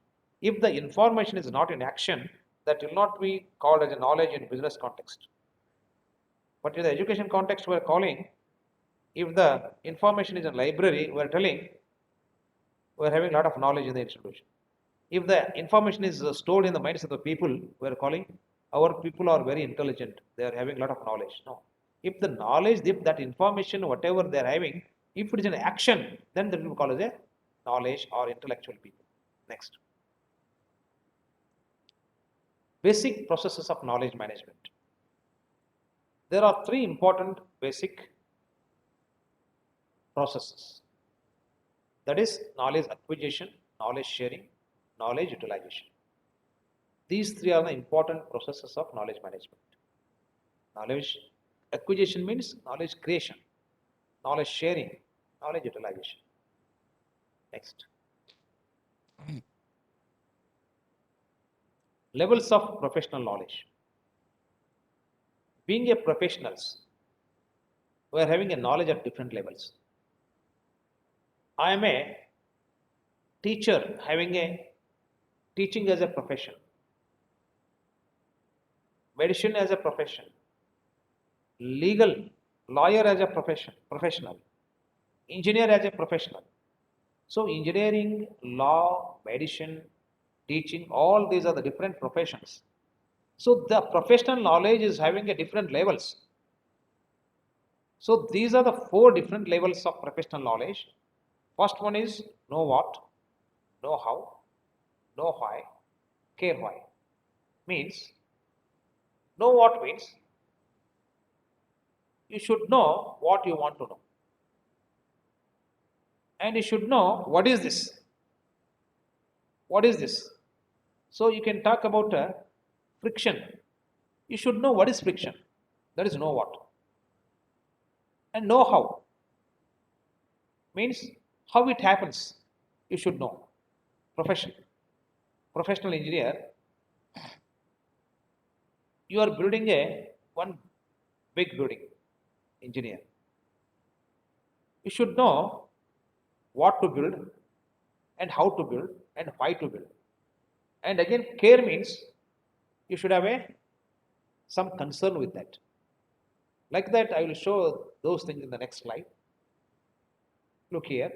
If the information is not in action, that will not be called as a knowledge in business context. But in the education context, we are calling if the information is in library, we are telling we are having a lot of knowledge in the institution. If the information is stored in the minds of the people, we are calling our people are very intelligent. They are having a lot of knowledge. No. If the knowledge, if that information, whatever they are having, if it is an action, then that will be called as a knowledge or intellectual people. Next. Basic processes of knowledge management. There are three important basic processes. That is knowledge acquisition, knowledge sharing, knowledge utilization. These three are the important processes of knowledge management. Knowledge acquisition means knowledge creation, knowledge sharing, knowledge utilization. Next. Levels of professional knowledge. Being a professionals, we are having a knowledge at different levels. I am a teacher having a teaching as a profession, medicine as a profession, legal lawyer as a professional, engineer as a professional. So engineering, law, medicine, teaching, all these are the different professions. So the professional knowledge is having a different levels. So these are the four different levels of professional knowledge. First one is know what, know how, know why, care why. Means know what means you should know what you want to know. And you should know what is this. What is this? So you can talk about friction. You should know what is friction. That is know what. And know how. Means how it happens. You should know. Profession. Professional engineer. You are building a one big building. Engineer. You should know what to build and how to build and why to build. And again, care means you should have some concern with that. Like that, I will show those things in the next slide. Look here.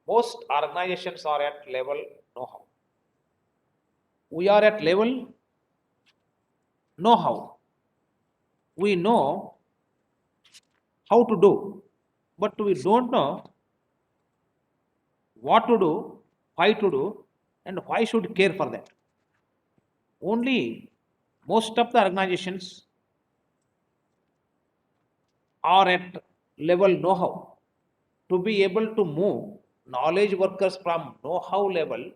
Most organizations are at level know-how. We are at level know-how. We know how to do, but we don't know what to do, why to do, and why should care for that. Only most of the organizations are at level know-how. To be able to move knowledge workers from know-how level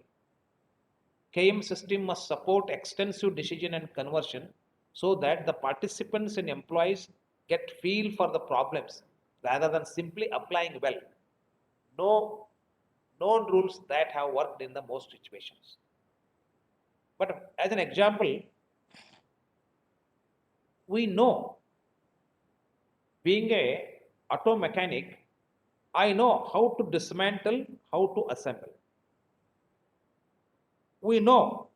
KM system must support extensive decision and conversion so that the participants and employees get feel for the problems rather than simply applying well. No known rules that have worked in the most situations. But as an example, we know being a auto mechanic, I know how to dismantle, how to assemble. We know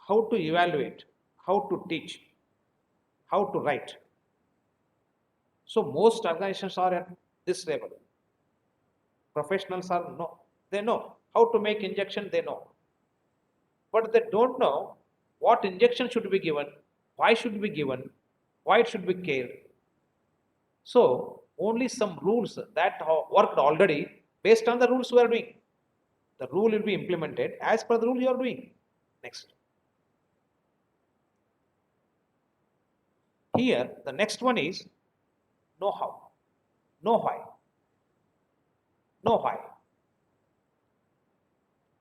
how to evaluate, how to teach, how to write. So most organizations are at this level. Professionals are no, they know how to make injection, they know, but they don't know what injection should be given, why should be given, why it should be cared. So only some rules that have worked already based on the rules we are doing. The rule will be implemented as per the rule you are doing. Next. Here, the next one is know how, know why, know why.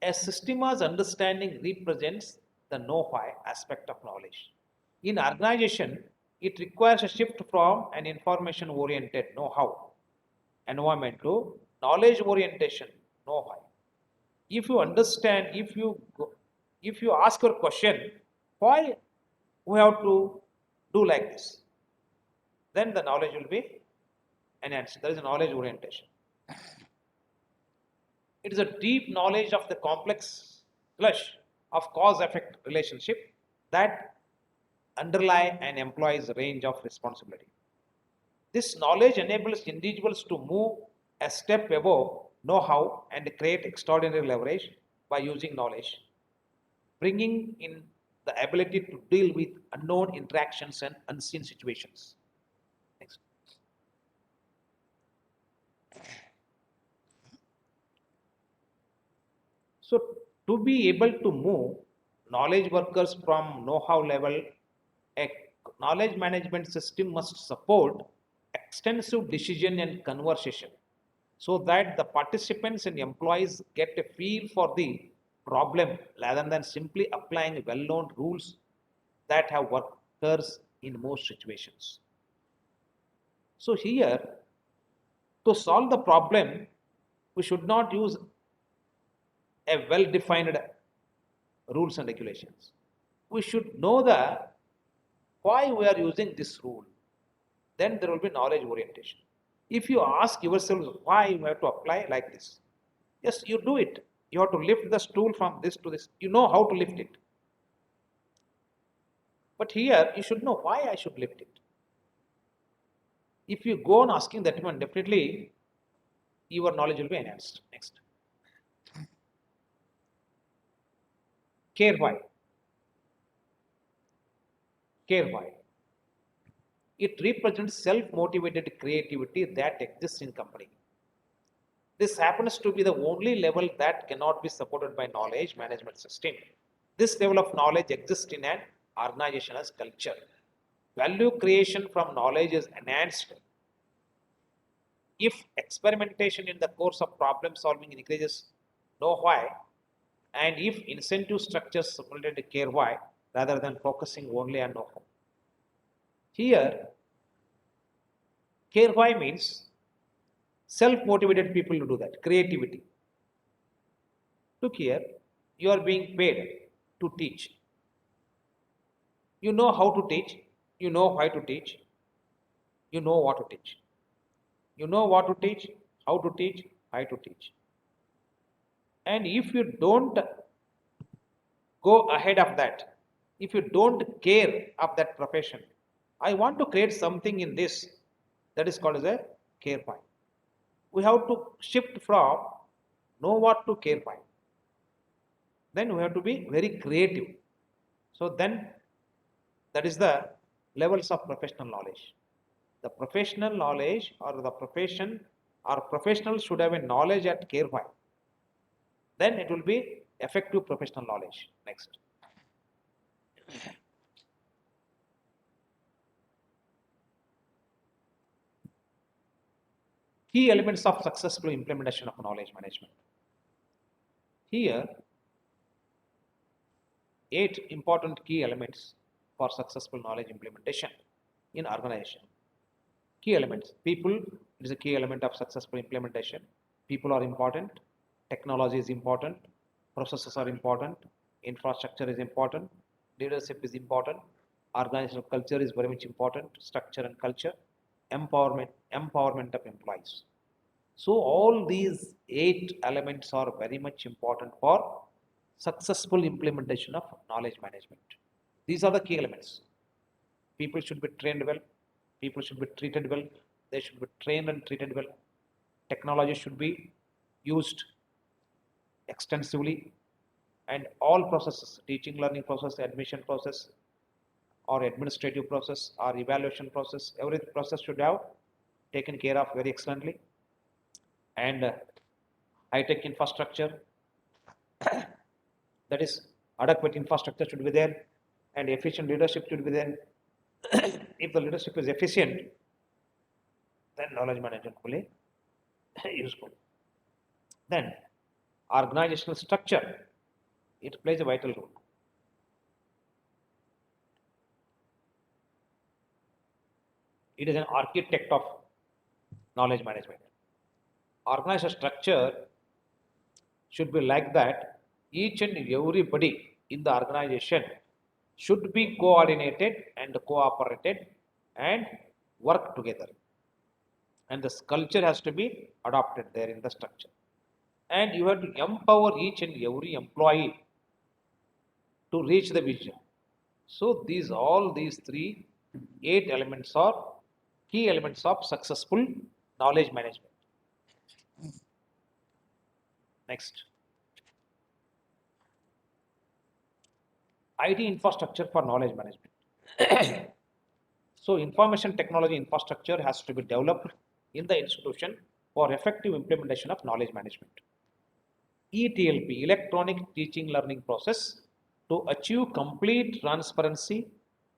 A systema's understanding represents the know why aspect of knowledge. In organization, it requires a shift from an information oriented know how environment to knowledge orientation know why. If you understand, if you ask your question, why we have to do like this, then the knowledge will be enhanced. There is a knowledge orientation. It is a deep knowledge of the complex flush of cause effect relationship that underlie an employee's range of responsibility. This knowledge enables individuals to move a step above know how and create extraordinary leverage by using knowledge, bringing in the ability to deal with unknown interactions and unseen situations. Next. So, to be able to move knowledge workers from know how level, a knowledge management system must support extensive decision and conversation so that the participants and employees get a feel for the problem rather than simply applying well known rules that have workers in most situations. So, here to solve the problem, we should not use a well defined rules and regulations. We should know the why we are using this rule. Then there will be knowledge orientation. If you ask yourself why you have to apply like this, yes, you do it. You have to lift the stool from this to this. You know how to lift it. But here you should know why I should lift it. If you go on asking that one, definitely your knowledge will be enhanced. Next. Care why. Care why. It represents self-motivated creativity that exists in company. This happens to be the only level that cannot be supported by knowledge management system. This level of knowledge exists in an organization as culture. Value creation from knowledge is enhanced if experimentation in the course of problem solving increases know why, and if incentive structures simulate care why rather than focusing only on know how. Here, care why means self-motivated people to do that, creativity. Look here, you are being paid to teach. You know how to teach, you know why to teach, you know what to teach. You know what to teach, how to teach, why to teach. And if you don't go ahead of that, if you don't care of that profession, I want to create something in this that is called as a care point. We have to shift from know what to care point. Then we have to be very creative. So then that is the levels of professional knowledge. The professional knowledge or the profession or professionals should have a knowledge at care why. Then it will be effective professional knowledge. Next. Key elements of successful implementation of knowledge management. Here, 8 important key elements for successful knowledge implementation in organization. Key elements. People is a key element of successful implementation. People are important. Technology is important. Processes are important. Infrastructure is important. Leadership is important. Organizational culture is very much important. Structure and culture. Empowerment of employees. So all these 8 elements are very much important for successful implementation of knowledge management. These are the key elements. People should be trained well. People should be treated well. They should be trained and treated well. Technology should be used extensively, and all processes, teaching, learning process, admission process, or administrative process, or evaluation process, every process should have taken care of very excellently. And high-tech infrastructure, that is adequate infrastructure should be there, and efficient leadership should be there. If the leadership is efficient, then knowledge management will be useful. Then organizational structure, it plays a vital role. It is an architect of knowledge management. Organizational structure should be like that. Each and everybody in the organization should be coordinated and cooperated and work together. And this culture has to be adopted there in the structure. And you have to empower each and every employee to reach the vision. So these 8 elements are key elements of successful knowledge management. Next, IT infrastructure for knowledge management. So information technology infrastructure has to be developed in the institution for effective implementation of knowledge management. ETLP, electronic teaching learning process, to achieve complete transparency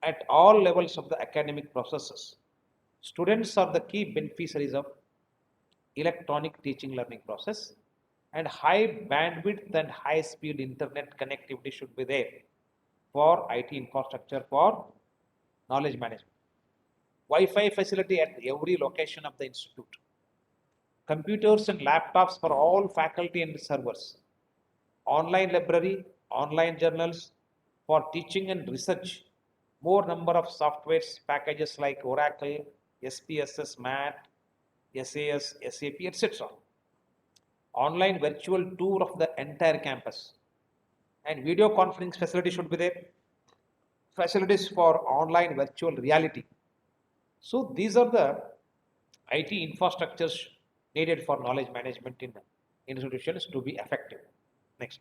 at all levels of the academic processes. Students are the key beneficiaries of electronic teaching learning process, and high bandwidth and high speed internet connectivity should be there for IT infrastructure for knowledge management. Wi-Fi facility at every location of the institute. Computers and laptops for all faculty and servers. Online library, online journals for teaching and research. More number of softwares packages like Oracle, SPSS, MAT, SAS, SAP, etc. Online virtual tour of the entire campus. And video conferencing facility should be there. Facilities for online virtual reality. So these are the IT infrastructures needed for knowledge management in institutions to be effective. Next.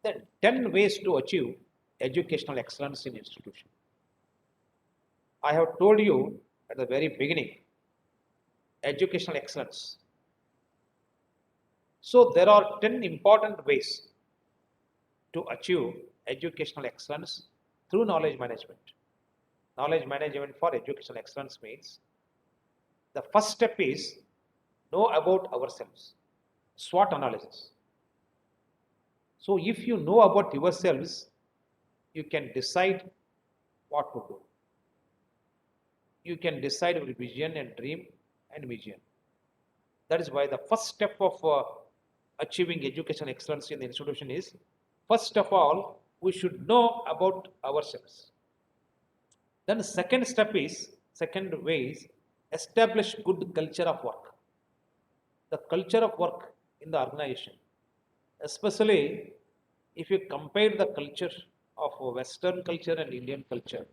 Then 10 ways to achieve educational excellence in institution. I have told you at the very beginning, educational excellence. So there are 10 important ways to achieve educational excellence through knowledge management. Knowledge management for educational excellence means the first step is know about ourselves, SWOT analysis. So if you know about yourselves, you can decide what to do. You can decide your vision and dream and vision. That is why the first step of achieving education excellence in the institution is, first of all, we should know about ourselves. Then the second way is establish good culture of work. The culture of work in the organization, especially if you compare the culture of Western culture and Indian culture,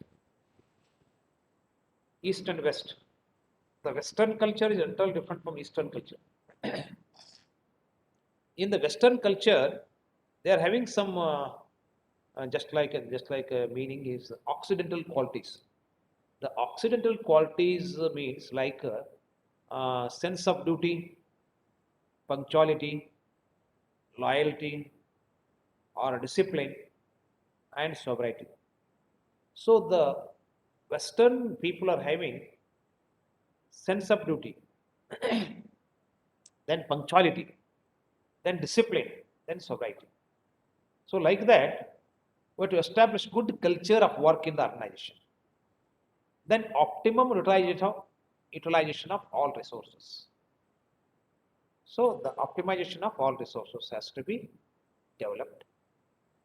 East and West. The Western culture is entirely different from Eastern culture. In the Western culture, they are having some just like meaning is Occidental qualities. The Occidental qualities means like sense of duty, punctuality, loyalty, or discipline, and sobriety. So the Western people are having sense of duty, then punctuality. then discipline, then sobriety. So like that, we have to establish good culture of work in the organization. Then optimum utilization of all resources. So the optimization of all resources has to be developed.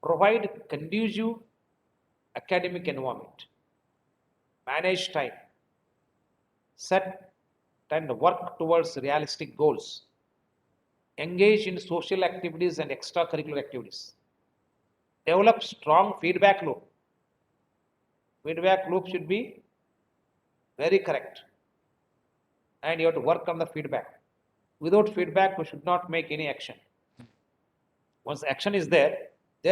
Provide conducive academic environment. Manage time. Set and work towards realistic goals. Engage in social activities and extracurricular activities. Develop strong feedback loop. Feedback loop should be very correct. And you have to work on the feedback. Without feedback, we should not make any action. Once action is there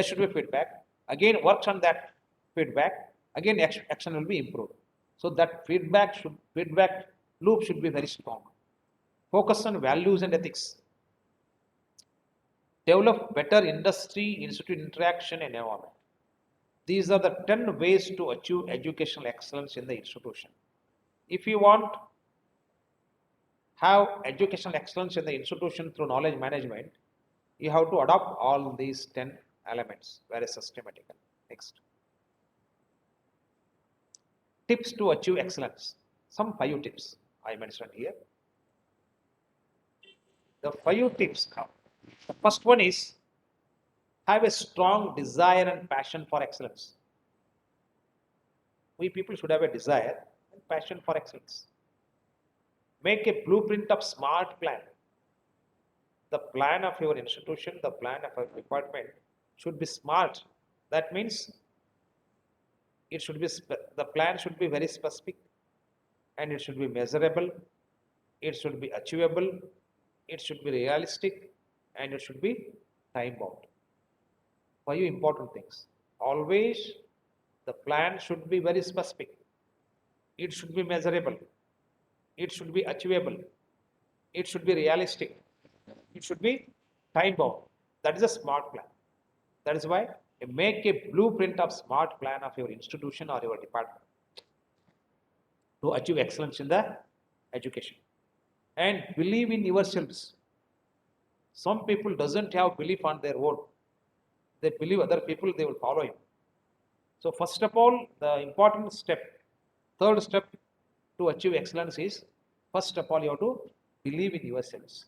should be feedback. Again, works on that feedback. Again, action will be improved. So that feedback loop should be very strong. Focus on values and ethics. Develop better industry-institute interaction and environment. These are the 10 ways to achieve educational excellence in the institution. If you want have educational excellence in the institution through knowledge management, you have to adopt all these 10 elements very systematically. Next. Tips to achieve excellence. Some 5 tips I mentioned here. The 5 tips now. The first one is have a strong desire and passion for excellence. We people should have a desire and passion for excellence. Make a blueprint of smart plan. The plan of your institution, the plan of your department should be smart. That means the plan should be very specific and it should be measurable, it should be achievable, it should be realistic, and it should be time bound. 5 important things. Always the plan should be very specific, it should be measurable, it should be achievable, it should be realistic, it should be time bound. That is a smart plan. That is why you make a blueprint of smart plan of your institution or your department to achieve excellence in the education. And believe in yourselves. Some people doesn't have belief on their own. They believe other people, they will follow him. So first of all, the important step, third step to achieve excellence is, first of all, you have to believe in yourselves.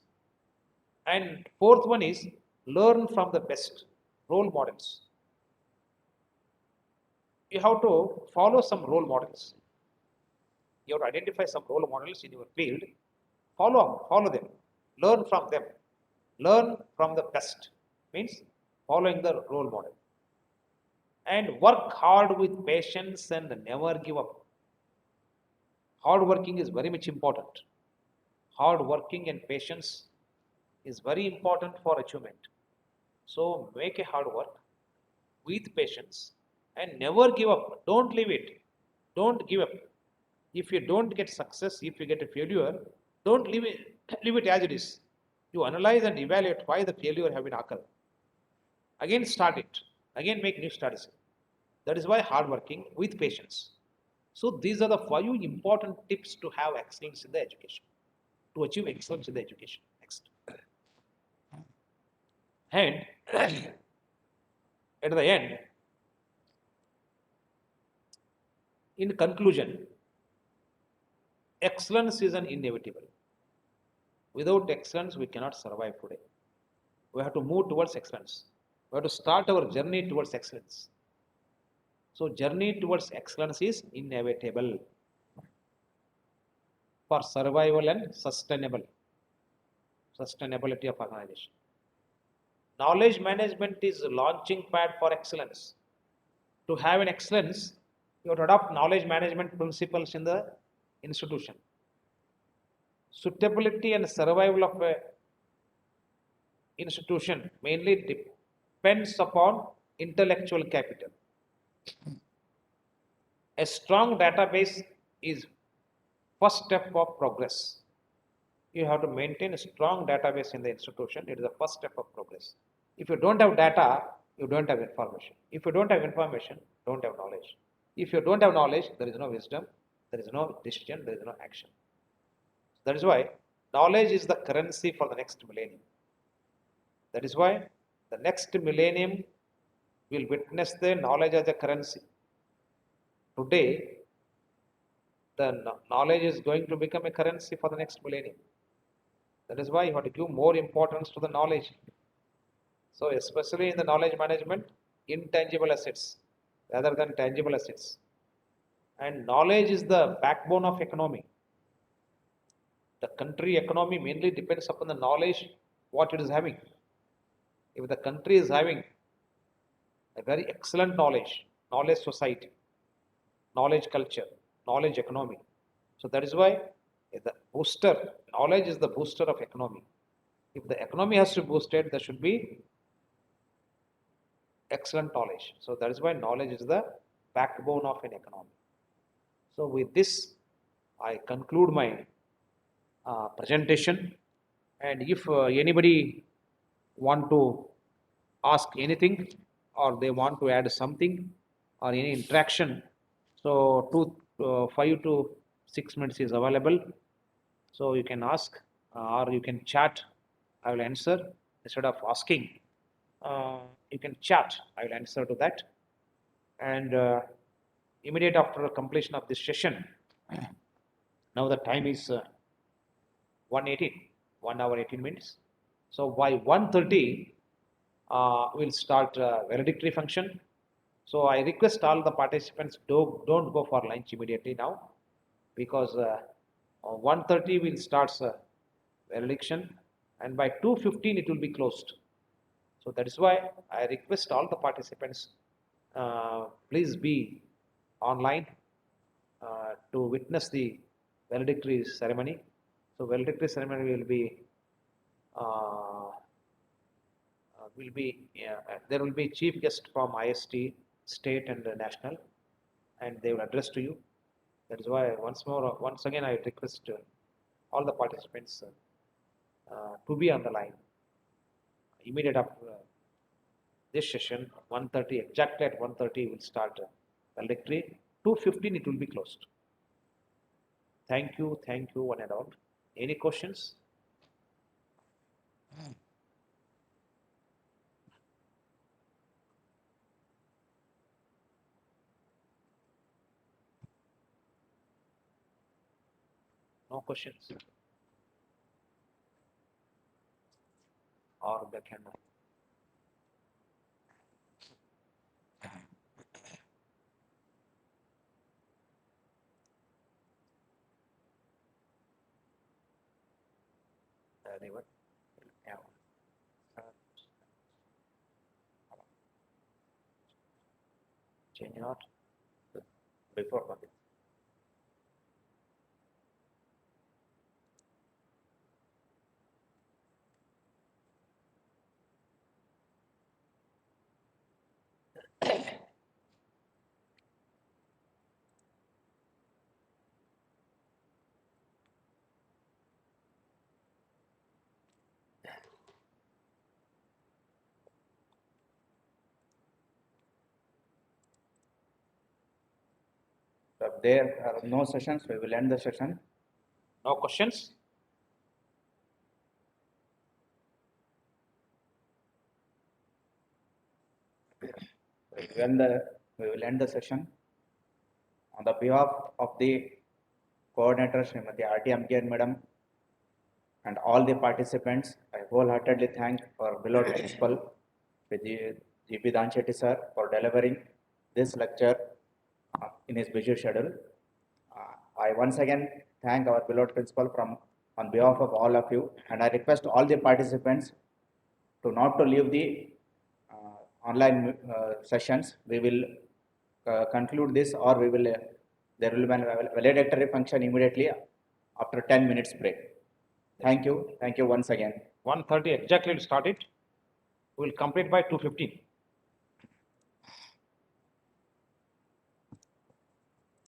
And fourth one is learn from the best role models. You have to follow some role models. You have to identify some role models in your field, follow them, learn from them, learn from the best, means following the role model. And work hard with patience and never give up. Hard working is very much important. Hard working and patience is very important for achievement. So make a hard work with patience and never give up. Don't leave it. Don't give up. If you don't get success, if you get a failure, don't leave it as it is. You analyze and evaluate why the failure have been occurred. Again start it. Again make new strategy. That is why hard working with patience. So these are the 5 important tips to have excellence in the education, to achieve excellence in the education. Next. And at the end, in conclusion, excellence is an inevitable. Without excellence, we cannot survive today. We have to move towards excellence. We have to start our journey towards excellence. So journey towards excellence is inevitable for survival and sustainability of organization. Knowledge management is a launching pad for excellence. To have an excellence, you have to adopt knowledge management principles in the institution. Suitability and survival of a institution mainly depends upon intellectual capital. A strong database is first step of progress. You have to maintain a strong database in the institution. It is the first step of progress. If you don't have data, you don't have information. If you don't have information, don't have knowledge. If you don't have knowledge, there is no wisdom, there is no decision, there is no action. That is why knowledge is the currency for the next millennium. That is why the next millennium will witness the knowledge as a currency. Today, the knowledge is going to become a currency for the next millennium. That is why you have to give more importance to the knowledge. So, especially in the knowledge management, intangible assets rather than tangible assets. And knowledge is the backbone of economy. The country economy mainly depends upon the knowledge what it is having. If the country is having a very excellent knowledge society, knowledge culture, knowledge economy. So that is why the booster, knowledge is the booster of economy. If the economy has to boost it, there should be excellent knowledge. So that is why knowledge is the backbone of an economy. So with this, I conclude my presentation. And if anybody want to ask anything or they want to add something or any interaction, so 5 to 6 minutes is available. So you can ask or you can chat. I will answer instead of asking. You can chat. I will answer to that. And immediate after completion of this session, now the time is 1:18, 1 hour 18 minutes. So by 1:30, we'll start valedictory function. So I request all the participants don't go for lunch immediately now, because 1:30 we'll start valediction, and by 2:15 it will be closed. So that is why I request all the participants, please be online to witness the valedictory ceremony. So valedictory ceremony will be there will be chief guest from IST, state and national, and they will address to you. That is why once again I request all the participants to be on the line. Immediate after this session, 1:30, exactly at 1:30 we'll start valedictory. 2:15 it will be closed. Thank you one and all. Any questions? No questions? Or they can. Anyone? Yeah. Change not before Pandit. If there are no sessions, we will end the session. No questions? We will end the session. On the behalf of the coordinator, Srimati R.T. Amkir Madam, and all the participants, I wholeheartedly thank our beloved principal, G.P. Danshetty sir, for delivering this lecture in his busy schedule. I once again thank our beloved principal on behalf of all of you, and I request all the participants to not to leave the online sessions. We will conclude this, or we will there will be a valedictory function immediately after 10 minutes break. Thank you once again. 1:30 exactly to start it. We will complete by 2:15.